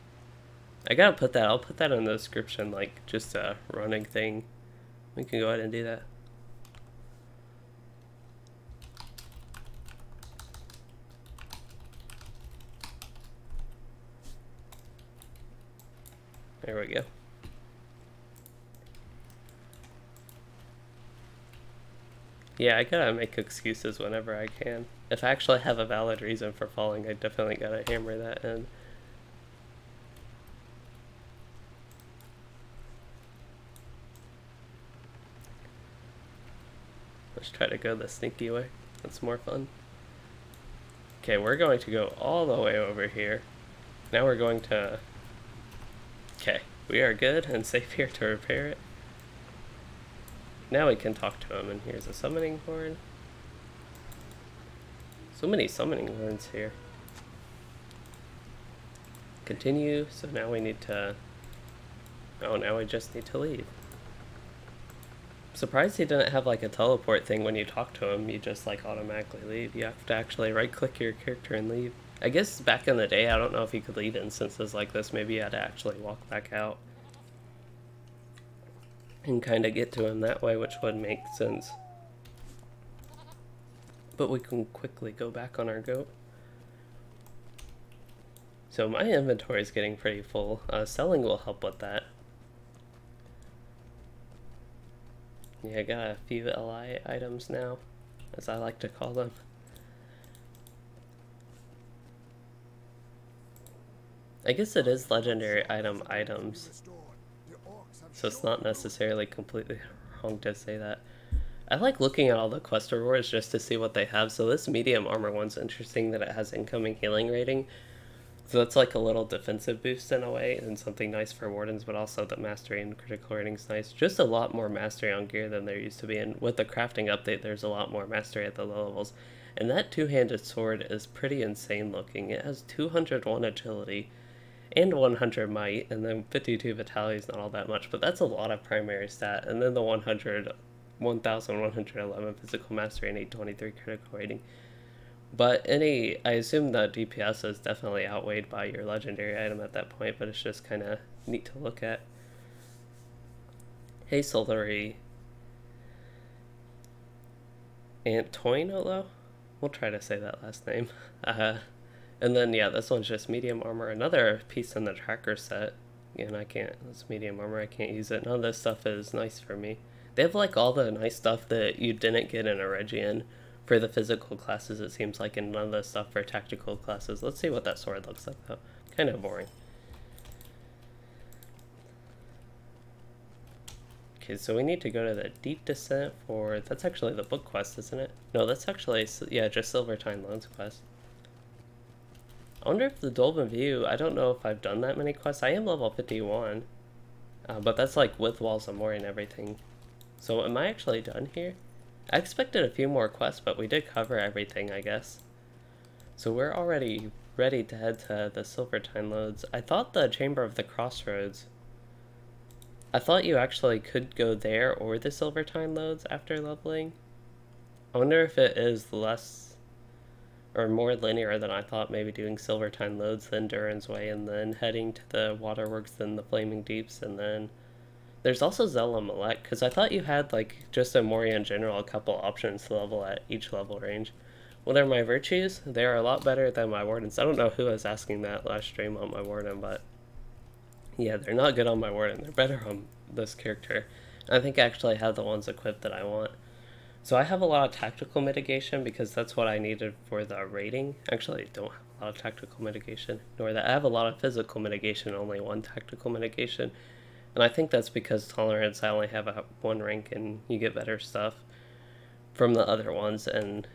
I gotta put that, I'll put that in the description, like just a running thing. We can go ahead and do that. There we go. Yeah, I gotta make excuses whenever I can. If I actually have a valid reason for falling, I definitely gotta hammer that in. Let's try to go the sneaky way. That's more fun. Okay, we're going to go all the way over here. Now we're going to... Okay, we are good and safe here to repair it. Now we can talk to him, and here's a summoning horn. So many summoning horns here. Continue, so now we need to... Oh, now we just need to leave. I'm surprised he didn't have like a teleport thing when you talk to him, you just like automatically leave. You have to actually right click your character and leave. I guess back in the day, I don't know if you could leave instances like this, maybe you had to actually walk back out. And kind of get to him that way, which would make sense. But we can quickly go back on our goat. So my inventory is getting pretty full. Selling will help with that. Yeah, I got a few LI items now, as I like to call them. I guess it is legendary items. So it's not necessarily completely wrong to say that. I like looking at all the quest rewards just to see what they have. So this medium armor one's interesting that it has incoming healing rating. So that's like a little defensive boost in a way and something nice for wardens, but also the mastery and critical rating's nice. Just a lot more mastery on gear than there used to be. And with the crafting update, there's a lot more mastery at the low levels. And that two-handed sword is pretty insane looking. It has 201 agility and 100 might, and then 52 vitality is not all that much, but that's a lot of primary stat. And then the 1111 physical mastery and 823 critical rating. But I assume the DPS is definitely outweighed by your legendary item at that point, but it's just kind of neat to look at. Hey Solari. Antoinolo? We'll try to say that last name. And then, yeah, this one's just medium armor. Another piece in the tracker set. And I can't, it's medium armor, I can't use it. None of this stuff is nice for me. They have, like, all the nice stuff that you didn't get in Eregion for the physical classes, it seems like, and none of the stuff for tactical classes. Let's see what that sword looks like, though. Kind of boring. Okay, so we need to go to the Deep Descent for... That's actually the book quest, isn't it? No, that's actually, yeah, just Silvertine Loans quest. I wonder if the Dolben View, I don't know if I've done that many quests. I am level 51, but that's like with Walls of Moria and everything. So am I actually done here? I expected a few more quests, but we did cover everything, I guess. So we're already ready to head to the Silvertine Lodes. I thought the Chamber of the Crossroads, I thought you actually could go there or the Silvertine Lodes after leveling. I wonder if it is less or more linear than I thought, maybe doing Silvertine Lodes, then Durin's Way, and then heading to the Waterworks, then the Flaming Deeps, and then there's also Zella Malek, because I thought you had, like, just in Moria in general, a couple options to level at each level range. What are my virtues? They are a lot better than my wardens. I don't know who was asking that last stream on my warden, but Yeah, they're not good on my warden. They're better on this character. I think I actually have the ones equipped that I want. So I have a lot of tactical mitigation because that's what I needed for the rating. Actually, I don't have a lot of tactical mitigation, nor that I have a lot of physical mitigation, only one tactical mitigation. And I think that's because tolerance, I only have a 1 rank and you get better stuff from the other ones. And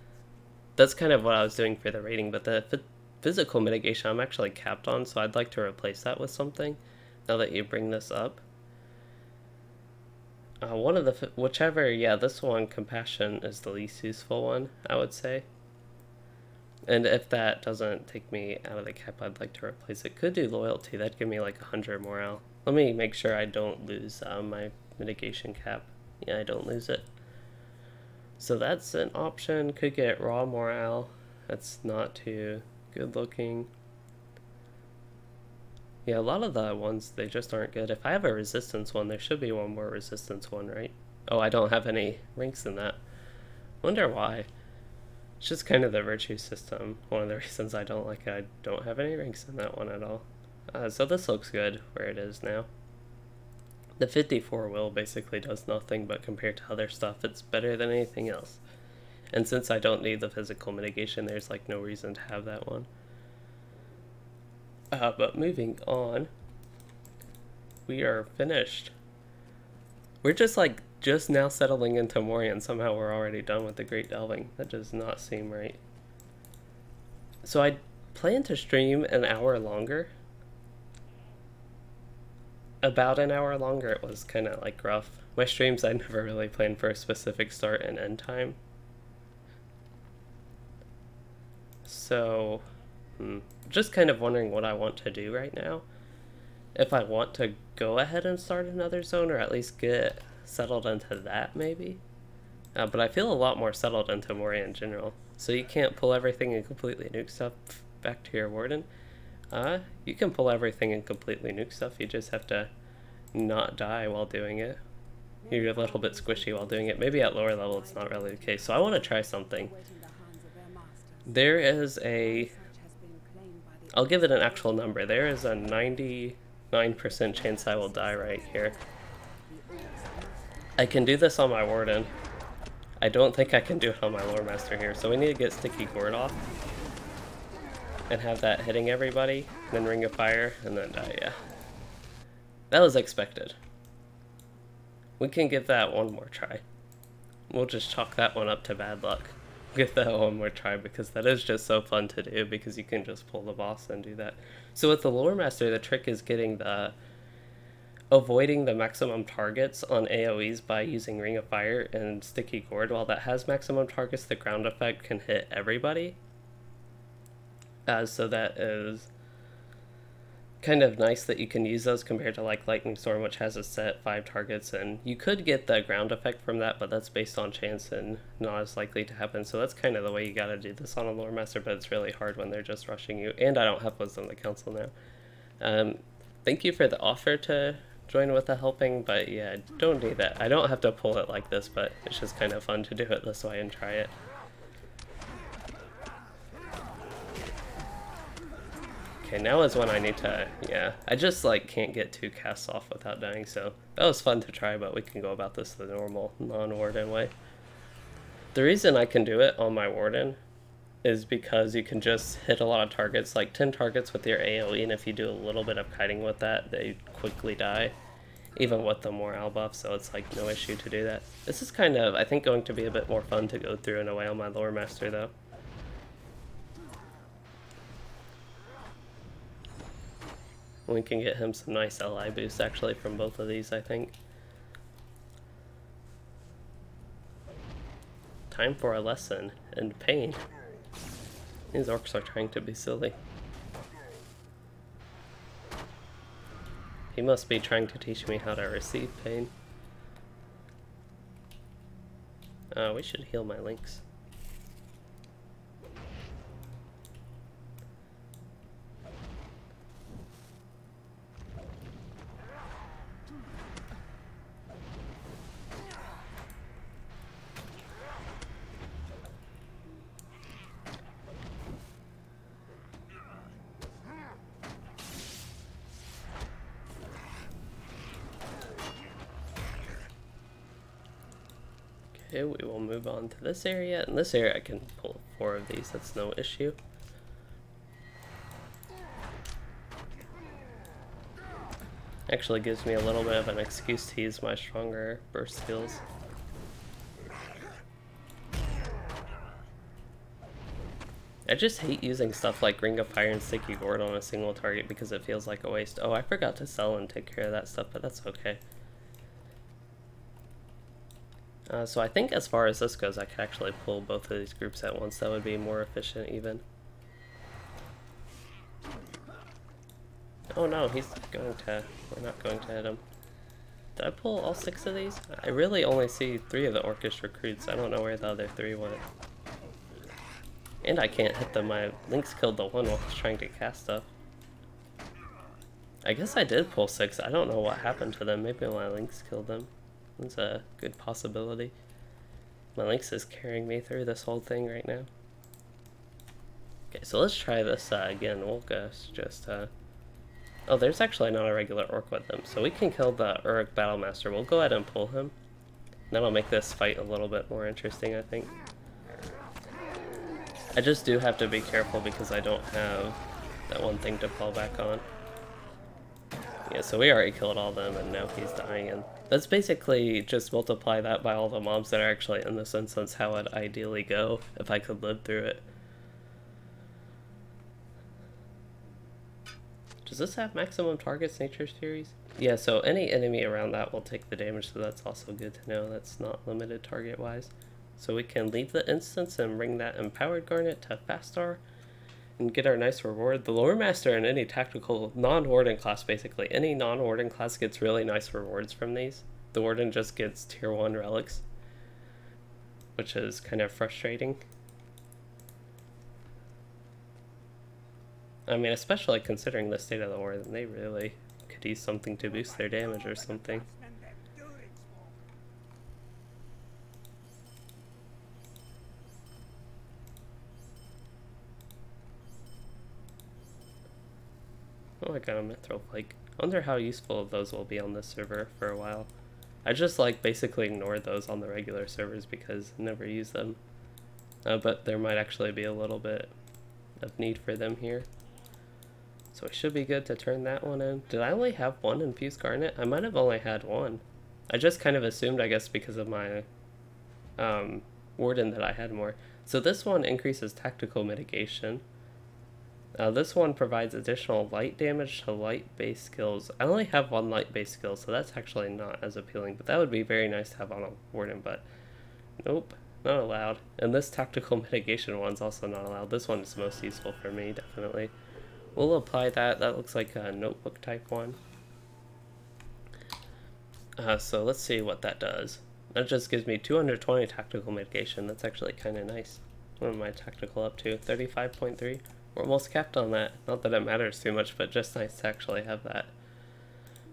that's kind of what I was doing for the rating, but the physical mitigation I'm actually capped on, so I'd like to replace that with something now that you bring this up. One of the, whichever, yeah, this one, compassion, is the least useful one, I would say. And if that doesn't take me out of the cap, I'd like to replace it. Could do loyalty, that'd give me like 100 morale. Let me make sure I don't lose my mitigation cap. Yeah, I don't lose it. So that's an option. Could get raw morale. That's not too good looking. Yeah, a lot of the ones, they just aren't good. If I have a resistance one, there should be one more resistance one, right? Oh, I don't have any ranks in that. Wonder why. It's just kind of the virtue system. One of the reasons I don't like it, I don't have any ranks in that one at all. So this looks good where it is now. The 54 will basically does nothing, but compared to other stuff, it's better than anything else. And since I don't need the physical mitigation, there's like no reason to have that one. But moving on, we are finished. We're just now settling into Moria, and somehow we're already done with the Great Delving. That does not seem right. So I plan to stream an hour longer. About an hour longer. It was kind of like rough. My streams, I never really planned for a specific start and end time. So, just kind of wondering what I want to do right now. If I want to go ahead and start another zone, or at least get settled into that, maybe. But I feel a lot more settled into Moria in general. So you can't pull everything and completely nuke stuff back to your warden. You can pull everything and completely nuke stuff. You just have to not die while doing it. You're a little bit squishy while doing it. Maybe at lower level it's not really the case. So I want to try something. There is a... I'll give it an actual number. There is a 99% chance I will die right here. I can do this on my warden. I don't think I can do it on my lore master here. So we need to get sticky gourd off. And have that hitting everybody. Then ring of fire. And then die, yeah. That was expected. We can give that one more try. We'll just chalk that one up to bad luck. Give that one more try because that is just so fun to do because you can just pull the boss and do that. So with the lore master, the trick is getting the avoiding the maximum targets on AoEs by using ring of fire and sticky gourd. While that has maximum targets, the ground effect can hit everybody. So that is kind of nice that you can use those compared to like Lightning Storm, which has a set 5 targets, and you could get the ground effect from that, but that's based on chance and not as likely to happen. So that's kind of the way you gotta do this on a lore master, but it's really hard when they're just rushing you. And I don't have Wisdom of the Council now. Thank you for the offer to join with the helping, but yeah, don't do that. I don't have to pull it like this, but it's just kind of fun to do it this way and try it. Okay, now is when I need to, yeah, I just like can't get 2 casts off without dying, so that was fun to try, but we can go about this the normal non-warden way. The reason I can do it on my warden is because you can just hit a lot of targets, like 10 targets with your AoE, and if you do a little bit of kiting with that, they quickly die, even with the morale buff, so it's like no issue to do that. This is kind of, I think, going to be a bit more fun to go through in a way on my lore master though. We can get him some nice LI boosts actually from both of these, I think. Time for a lesson in pain. These orcs are trying to be silly. He must be trying to teach me how to receive pain. We should heal my links. Okay, we will move on to this area. In this area I can pull 4 of these, that's no issue. Actually gives me a little bit of an excuse to use my stronger burst skills. I just hate using stuff like Ring of Fire and Sticky Gourd on a single target because it feels like a waste. Oh, I forgot to sell and take care of that stuff, but that's okay. So I think as far as this goes, I could actually pull both of these groups at once. That would be more efficient even. Oh no, he's going to... We're not going to hit him. Did I pull all 6 of these? I really only see 3 of the Orcish recruits. I don't know where the other 3 went. And I can't hit them. My Lynx killed the one while I was trying to cast stuff. I guess I did pull 6. I don't know what happened to them. Maybe my Lynx killed them. That's a good possibility. My Lynx is carrying me through this whole thing right now. Okay, so let's try this again. We'll just... Oh, there's actually not a regular orc with them. So we can kill the Uruk Battlemaster. We'll go ahead and pull him. That'll make this fight a little bit more interesting, I think. I just do have to be careful because I don't have that one thing to fall back on. Yeah, so we already killed all them and now he's dying. And that's basically just multiply that by all the mobs that are actually in this instance, how it'd ideally go if I could live through it. Does this have maximum targets, Nature's Furies? Yeah, so any enemy around that will take the damage, so that's also good to know. That's not limited target-wise. So we can leave the instance and bring that Empowered Garnet to Fastar and get our nice reward. The Lore Master in any tactical non-Warden class, basically. Any non-Warden class gets really nice rewards from these. The Warden just gets tier 1 relics, which is kind of frustrating. I mean, especially considering the state of the war, they really could use something to boost their damage or something. Oh, I got a Mithril Flake. I wonder how useful those will be on this server for a while. I just like basically ignored those on the regular servers because I never use them. But there might actually be a little bit of need for them here. So we should be good to turn that one in. Did I only have 1 Infused Garnet? I might have only had 1. I just kind of assumed, I guess, because of my Warden that I had more. So this one increases tactical mitigation. This one provides additional light damage to light-based skills. I only have 1 light-based skill, so that's actually not as appealing. But that would be very nice to have on a Warden, but nope, not allowed. And this tactical mitigation one's also not allowed. This one is most useful for me, definitely. We'll apply that. That looks like a notebook type one. So let's see what that does. That just gives me 220 tactical mitigation. That's actually kind of nice. What am I tactical up to? 35.3? We're almost capped on that. Not that it matters too much, but just nice to actually have that.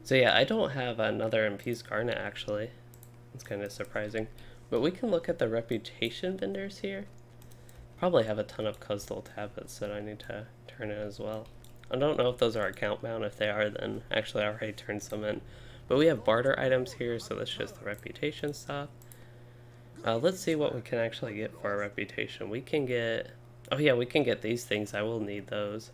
So yeah, I don't have another Infused Garnet actually. It's kind of surprising. But we can look at the reputation vendors here. Probably have a ton of Cuzdal tablets that I need to turn in as well. I don't know if those are account bound. If they are, then actually I already turned some in. But we have barter items here, so that's just the reputation stuff. Let's see what we can actually get for our reputation. We can get... Oh yeah, we can get these things. I will need those.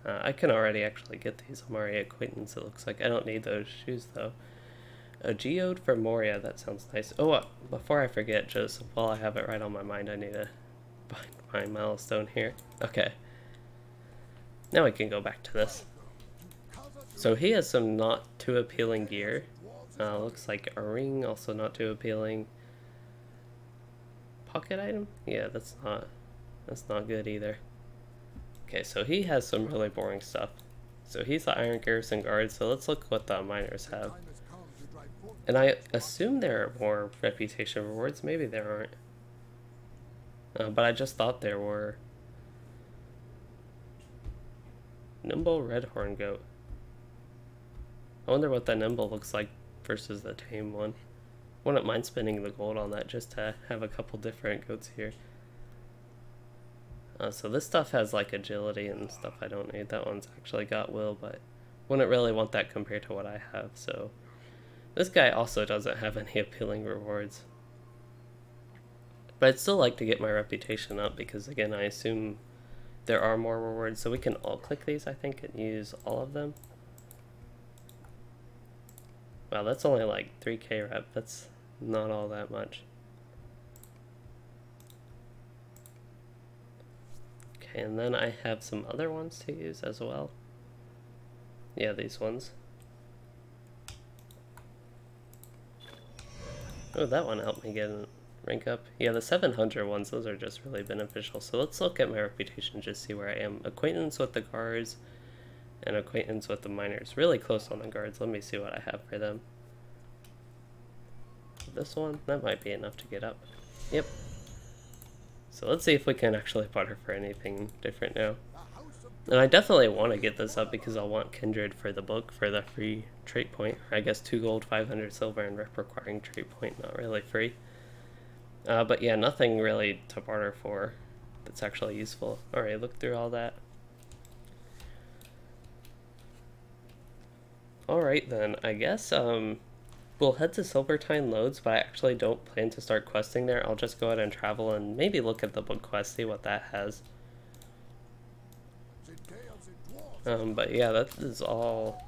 I can already actually get these on Moria Acquaintance, it looks like. I don't need those shoes, though. A geode for Moria, that sounds nice. Oh, before I forget, just while I have it right on my mind, I need to find my milestone here. Okay. Now we can go back to this. So he has some not too appealing gear. Looks like a ring, also not too appealing. Pocket item? Yeah, that's not good either. Okay, so he has some really boring stuff. So he's the Iron Garrison Guard, so let's look what the miners have. And I assume there are more reputation rewards. Maybe there aren't. But I just thought there were. Nimble Redhorn Goat. I wonder what the Nimble looks like versus the tame one. Wouldn't mind spending the gold on that just to have a couple different goats here. So this stuff has like agility and stuff I don't need. That one's actually got will, but wouldn't really want that compared to what I have. So this guy also doesn't have any appealing rewards. But I'd still like to get my reputation up because, again, I assume there are more rewards. So we can all click these, I think, and use all of them. Wow, that's only like 3k rep. That's not all that much. Okay, and then I have some other ones to use as well. Yeah, these ones. Oh, that one helped me get a rank up. Yeah, the 700 ones, those are just really beneficial. So let's look at my reputation, just see where I am. Acquaintance with the guards and acquaintance with the miners. Really close on the guards. Let me see what I have for them. This one, that might be enough to get up. Yep. So let's see if we can actually barter for anything different now. And I definitely want to get this up because I want Kindred for the book for the free trait point. I guess 2 gold, 500 silver, and rep requiring trait point, not really free. But yeah, nothing really to barter for that's actually useful. Alright, look through all that. Alright then, I guess we'll head to Silvertine Loads, but I actually don't plan to start questing there. I'll just go ahead and travel and maybe look at the book quest, see what that has. But yeah, that is all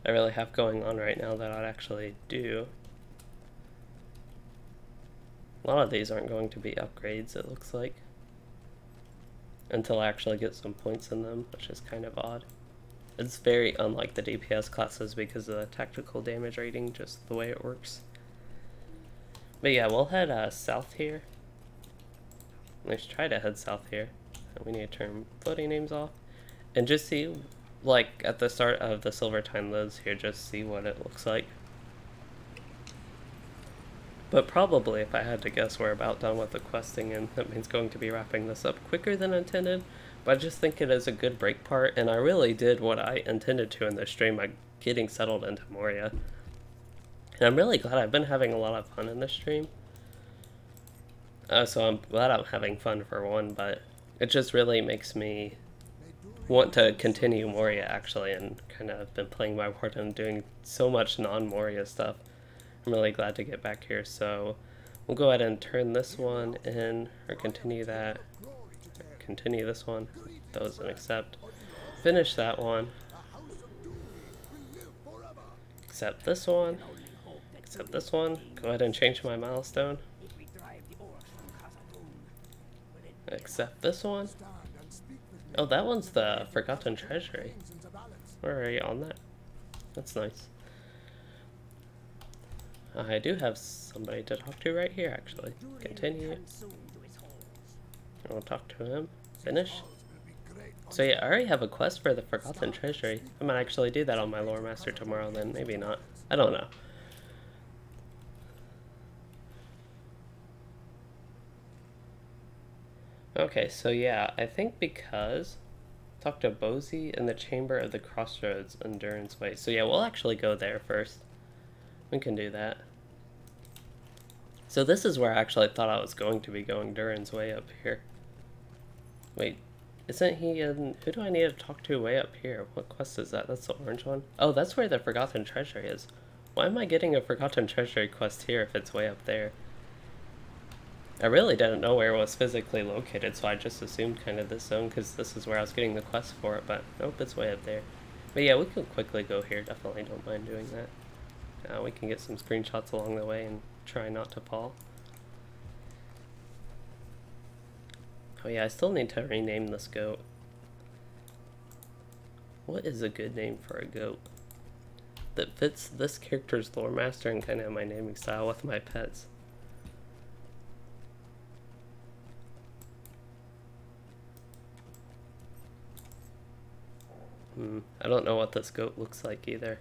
I really have going on right now that I'd actually do. A lot of these aren't going to be upgrades, it looks like, until I actually get some points in them, which is kind of odd. It's very unlike the DPS classes because of the tactical damage rating, just the way it works. But yeah, we'll head south here. Let's try to head south here. We need to turn floating names off. And just see, like, at the start of the Silvertine Loads here, just see what it looks like. But probably, if I had to guess, we're about done with the questing, and that means going to be wrapping this up quicker than intended. But I just think it is a good break part, and I really did what I intended to in this stream by getting settled into Moria. And I'm really glad. I've been having a lot of fun in this stream. So I'm glad I'm having fun for one, but it just really makes me want to continue Moria, actually, and kind of been playing my part and doing so much non-Moria stuff. I'm really glad to get back here, so we'll go ahead and turn this one in, or continue that. Continue this one. That was an accept. Finish that one. Accept this one. Accept this one. Go ahead and change my milestone. Accept this one. Oh, that one's the Forgotten Treasury. We're already on that. That's nice. I do have somebody to talk to right here, actually. Continue. I'll talk to him. Finish. So yeah, I already have a quest for the Forgotten Treasury. I might actually do that on my Lore Master tomorrow then. Maybe not. I don't know. Okay, so yeah, I think because talk to Bozy in the Chamber of the Crossroads Endurance Way. So yeah, we'll actually go there first. We can do that. So this is where I actually thought I was going to be going, Durin's Way up here. Wait, isn't he in... Who do I need to talk to way up here? What quest is that? That's the orange one? Oh, that's where the Forgotten Treasury is. Why am I getting a Forgotten Treasury quest here if it's way up there? I really didn't know where it was physically located, so I just assumed kind of this zone because this is where I was getting the quest for it, but nope, it's way up there. But yeah, we can quickly go here. Definitely don't mind doing that. We can get some screenshots along the way and try not to fall. Oh yeah, I still need to rename this goat. What is a good name for a goat that fits this character's lore master and kind of my naming style with my pets? I don't know what this goat looks like either.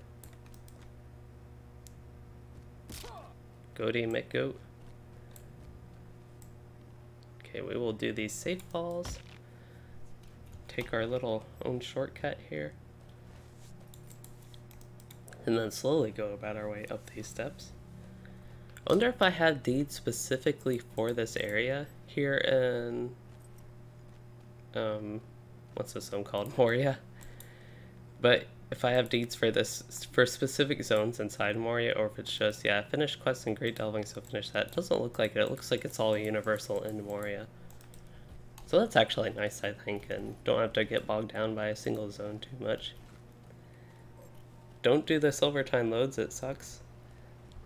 Goaty McGoat. Okay, we will do these safe falls. Take our little own shortcut here. And then slowly go about our way up these steps. I wonder if I had deeds specifically for this area here in... what's this one called? Moria. But if I have deeds for this, for specific zones inside Moria, or if it's just, yeah, finish quests in Great Delving, so finish that. It doesn't look like it. It looks like it's all universal in Moria. So that's actually nice, I think, and don't have to get bogged down by a single zone too much. Don't do the Silvertine loads, it sucks.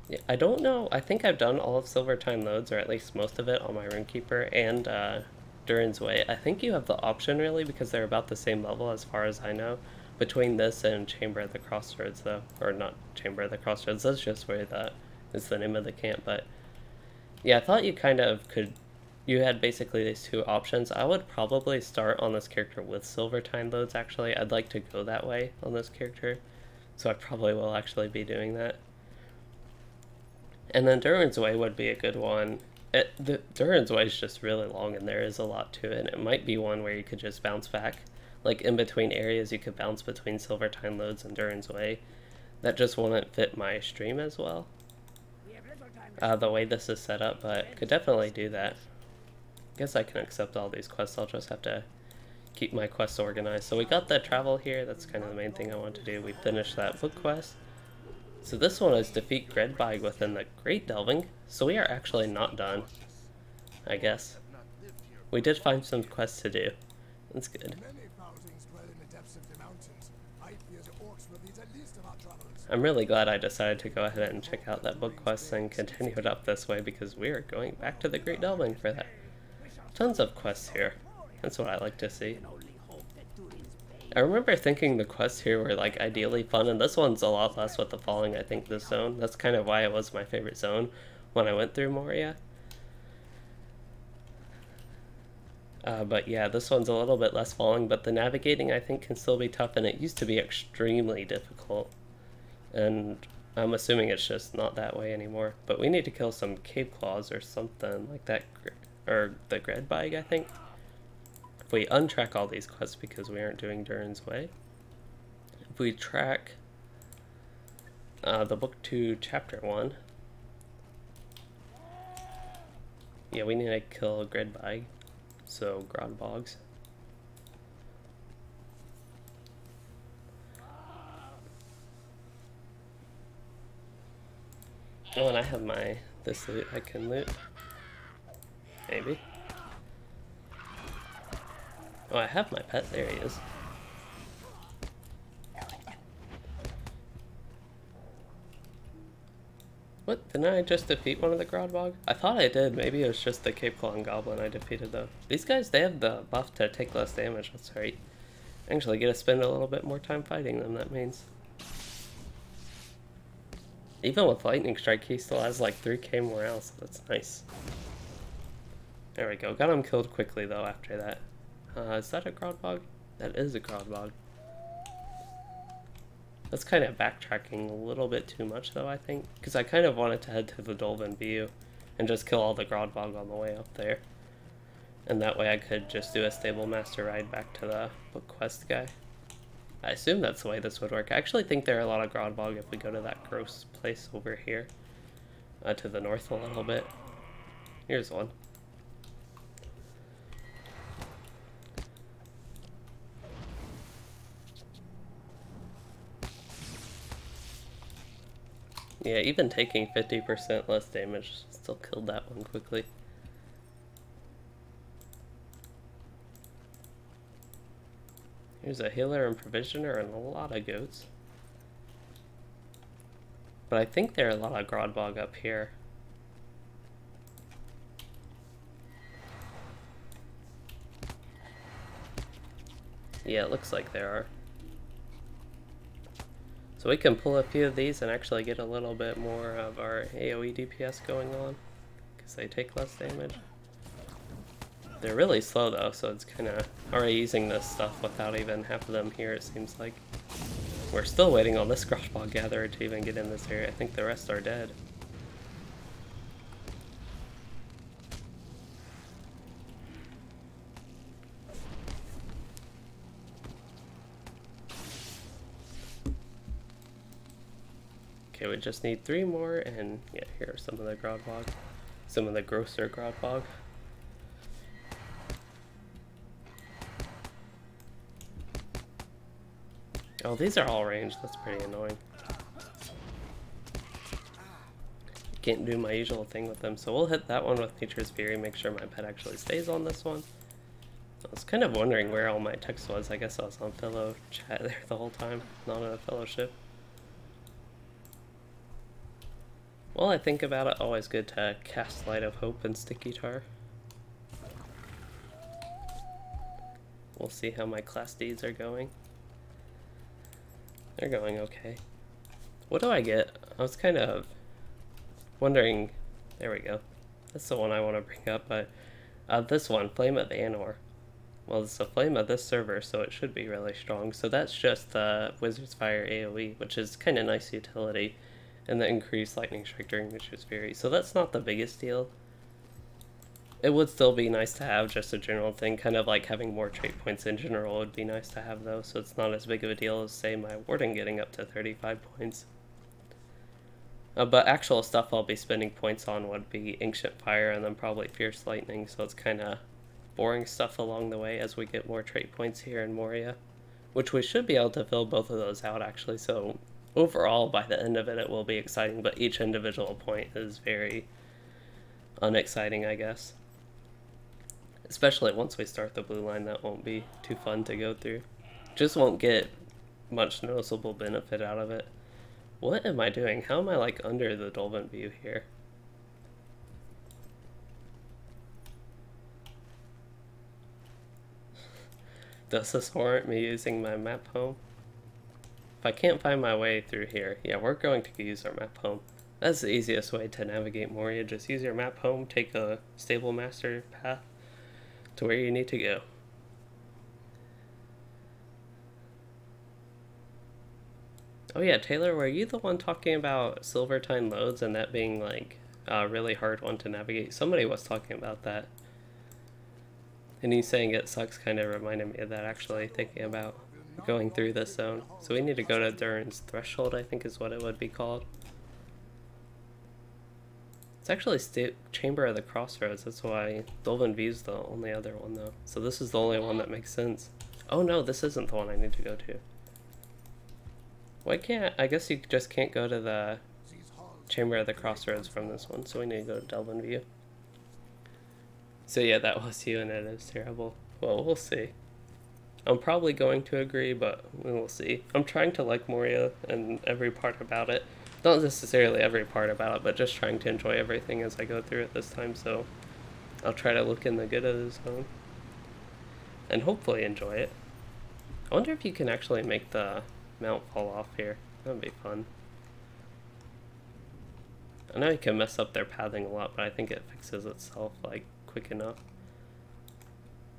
Yeah, I don't know. I think I've done all of Silvertine loads, or at least most of it, on my Runekeeper and Durin's Way. I think you have the option, really, because they're about the same level as far as I know, between this and Chamber of the Crossroads, though. Or not Chamber of the Crossroads, that's just where that is the name of the camp, but yeah, I thought you kind of could, you had basically these two options. I would probably start on this character with Silvertine loads, actually. I'd like to go that way on this character, so I probably will actually be doing that. And then Durin's Way would be a good one. Durin's Way is just really long, and there is a lot to it. It might be one where you could just bounce back. Like, in between areas, you could bounce between Silvertine loads and Durin's Way. That just wouldn't fit my stream as well, the way this is set up, but could definitely do that. I guess I can accept all these quests. I'll just have to keep my quests organized. So we got the travel here. That's kind of the main thing I want to do. We finished that book quest. So this one is defeat Gredbag within the Great Delving. So we are actually not done, I guess. We did find some quests to do. That's good. I'm really glad I decided to go ahead and check out that book quest and continue it up this way, because we are going back to the Great Delving for that. Tons of quests here. That's what I like to see. I remember thinking the quests here were like ideally fun, and this one's a lot less with the falling, I think, this zone. That's kind of why it was my favorite zone when I went through Moria. But yeah, this one's a little bit less falling, but the navigating I think can still be tough, and it used to be extremely difficult. And I'm assuming it's just not that way anymore. But we need to kill some cave claws or something like that, or the Gredbag, I think. If we untrack all these quests because we aren't doing Durin's Way, if we track the book 2 chapter 1, yeah, we need to kill a Gredbag, so Grodbogs. Oh, and I have this loot I can loot. Maybe. Oh, I have my pet. There he is. What? Didn't I just defeat one of the Grodbog? I thought I did. Maybe it was just the Cape Claw and Goblin I defeated, though. These guys, they have the buff to take less damage. That's right. I actually get to spend a little bit more time fighting them, that means. Even with Lightning Strike, he still has like 3k morale, so that's nice. There we go. Got him killed quickly, though, after that. Is that a Grodbog? That is a Grodbog. That's kind of backtracking a little bit too much, though, I think. Because I kind of wanted to head to the Dolven View and just kill all the Grodbog on the way up there. And that way I could just do a Stable Master ride back to the book quest guy. I assume that's the way this would work. I actually think there are a lot of Grodbog if we go to that gross place over here. To the north a little bit. Here's one. Yeah, even taking 50% less damage still killed that one quickly. Here's a healer and provisioner and a lot of goats. But I think there are a lot of Grodbog up here. Yeah, it looks like there are. So we can pull a few of these and actually get a little bit more of our AoE DPS going on, because they take less damage. They're really slow though, so it's kind of already using this stuff without even half of them here, it seems like. We're still waiting on this Grodbog Gatherer to even get in this area. I think the rest are dead. Okay, we just need 3 more, and yeah, here are some of the Grodbog. Some of the grosser Grodbog. Oh, these are all ranged. That's pretty annoying. Can't do my usual thing with them, so we'll hit that one with Nature's Fury, make sure my pet actually stays on this one. I was kind of wondering where all my text was. I guess I was on fellow chat there the whole time, not in a fellowship. While I think about it, always good to cast Light of Hope and Sticky Tar. We'll see how my class Ds are going. They're going okay. What do I get? I was kind of wondering. There we go. That's the one I want to bring up, but this one, Flame of Anor. Well, it's a flame of this server, so it should be really strong. So that's just the Wizard's Fire AoE, which is kind of nice utility, and the increased Lightning Strike during Nature's Fury. So that's not the biggest deal. It would still be nice to have, just a general thing, kind of like having more trait points in general would be nice to have though, so it's not as big of a deal as, say, my Warden getting up to 35 points. But actual stuff I'll be spending points on would be Ancient Fire and then probably Fierce Lightning, so it's kind of boring stuff along the way as we get more trait points here in Moria, which we should be able to fill both of those out actually, so overall by the end of it it will be exciting, but each individual point is very unexciting, I guess. Especially once we start the blue line, that won't be too fun to go through. Just won't get much noticeable benefit out of it. What am I doing? How am I like under the Dolphin view here? Does this warrant me using my map home? If I can't find my way through here, yeah, we're going to use our map home. That's the easiest way to navigate Moria. Just use your map home, take a stable master path to where you need to go. Oh yeah, Taylor, were you the one talking about Silvertine loads and that being like a really hard one to navigate? Somebody was talking about that. And you saying it sucks kind of reminded me of that, actually, thinking about going through this zone. So we need to go to Durin's Threshold, I think is what it would be called. It's actually Chamber of the Crossroads, that's why Dolphin View's the only other one though. So this is the only one that makes sense. Oh no, this isn't the one I need to go to. Why can't, I guess you just can't go to the Chamber of the Crossroads from this one, so we need to go to Dolphin View. So yeah, that was you and it is terrible. Well, we'll see. I'm probably going to agree, but we will see. I'm trying to like Moria and every part about it. Not necessarily every part about it, but just trying to enjoy everything as I go through it this time, so I'll try to look in the good of the zone. And hopefully enjoy it. I wonder if you can actually make the mount fall off here. That would be fun. I know you can mess up their pathing a lot, but I think it fixes itself like quick enough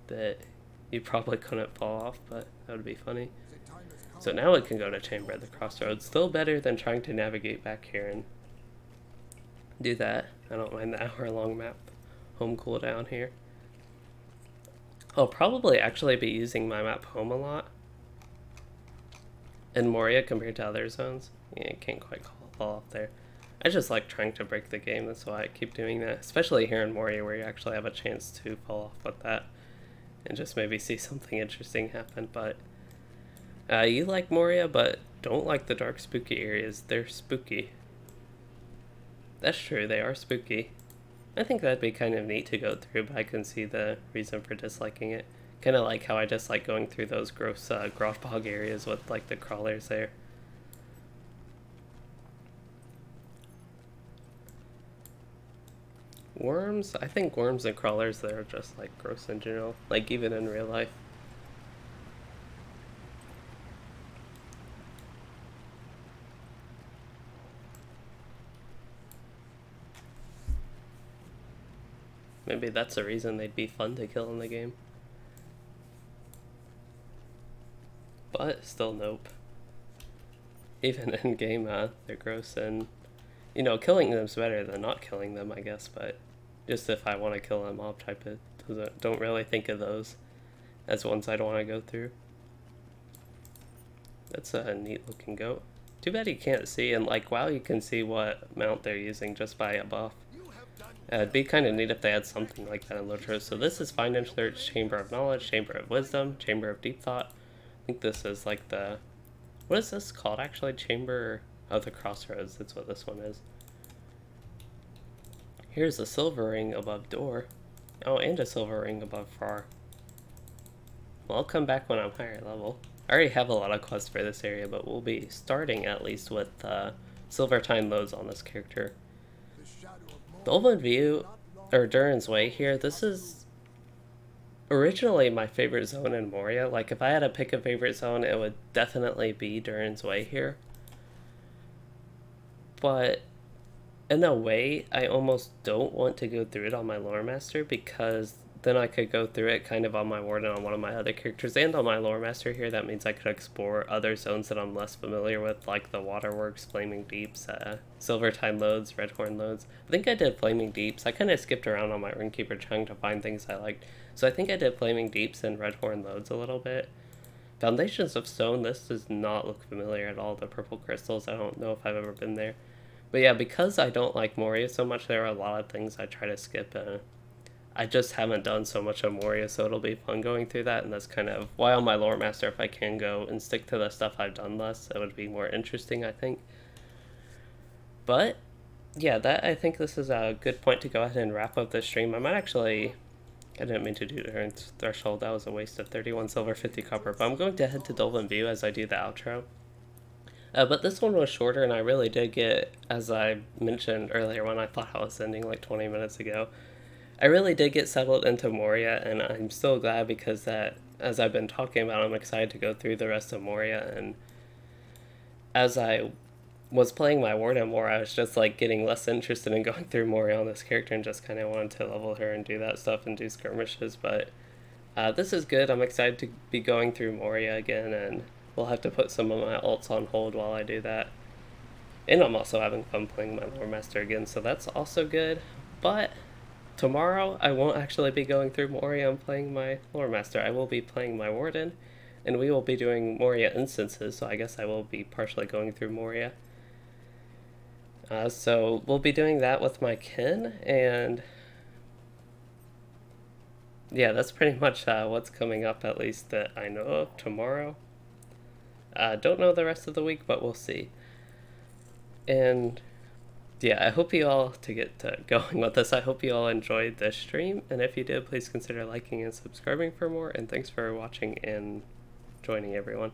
that you probably couldn't fall off, but that would be funny. So now it can go to Chamber of the Crossroads. Still better than trying to navigate back here and do that. I don't mind the hour-long map home cooldown here. I'll probably actually be using my map home a lot in Moria compared to other zones. Yeah, you can't quite fall off there. I just like trying to break the game, that's why I keep doing that. Especially here in Moria where you actually have a chance to fall off with that and just maybe see something interesting happen, but you like Moria, but don't like the dark spooky areas. They're spooky. That's true, they are spooky. I think that'd be kind of neat to go through, but I can see the reason for disliking it. Kind of like how I just like going through those gross grot bog areas with like the crawlers there. Worms? I think worms and crawlers there are just like gross in general, like even in real life. Maybe that's the reason they'd be fun to kill in the game. But still nope. Even in game, they're gross, and you know, killing them's better than not killing them, I guess, but just if I want to kill a mob type, it don't really think of those as ones I'd want to go through. That's a neat looking goat. Too bad you can't see, and like WoW you can see what mount they're using just by a buff. It'd be kind of neat if they had something like that in LOTRO. So this is Find and Search, Chamber of Knowledge, Chamber of Wisdom, Chamber of Deep Thought. I think this is like the What is this called actually? Chamber of the Crossroads, that's what this one is. Here's a silver ring above door. Oh, and a silver ring above Far. Well, I'll come back when I'm higher level. I already have a lot of quests for this area, but we'll be starting at least with Silvertine loads on this character. The Goblin View, or Durin's Way here, this is originally my favorite zone in Moria. Like, if I had to pick a favorite zone, it would definitely be Durin's Way here. But in a way, I almost don't want to go through it on my Lore Master, because then I could go through it kind of on my Warden on one of my other characters and on my Lore Master here. That means I could explore other zones that I'm less familiar with, like the Waterworks, Flaming Deeps, Silvertine loads, Redhorn loads. I think I did Flaming Deeps. I kind of skipped around on my Runekeeper trying to find things I liked. So I think I did Flaming Deeps and Redhorn loads a little bit. Foundations of Stone, this does not look familiar at all. The purple crystals, I don't know if I've ever been there. But yeah, because I don't like Moria so much, there are a lot of things I try to skip. I just haven't done so much of Moria, so it'll be fun going through that, and that's kind of why on my Lore Master, if I can go and stick to the stuff I've done less, it would be more interesting, I think. But, yeah, I think this is a good point to go ahead and wrap up this stream. I might actually, I didn't mean to do the threshold, that was a waste of 31 silver, 50 copper, but I'm going to head to Goblin View as I do the outro. But this one was shorter, and I really did get, as I mentioned earlier when I thought I was ending like 20 minutes ago, I really did get settled into Moria, and I'm still glad because that, as I've been talking about, I'm excited to go through the rest of Moria, and as I was playing my Warden more, I was just like getting less interested in going through Moria on this character and just kind of wanted to level her and do that stuff and do skirmishes, but this is good. I'm excited to be going through Moria again, and we'll have to put some of my alts on hold while I do that. And I'm also having fun playing my Lore Master again, so that's also good, but tomorrow, I won't actually be going through Moria and playing my Lore Master. I will be playing my Warden, and we will be doing Moria instances, so I guess I will be partially going through Moria. So we'll be doing that with my kin, and yeah, that's pretty much what's coming up, at least that I know of tomorrow. Don't know the rest of the week, but we'll see. And yeah, I hope you all, to get going with this, I hope you all enjoyed this stream, and if you did, please consider liking and subscribing for more, and thanks for watching and joining, everyone.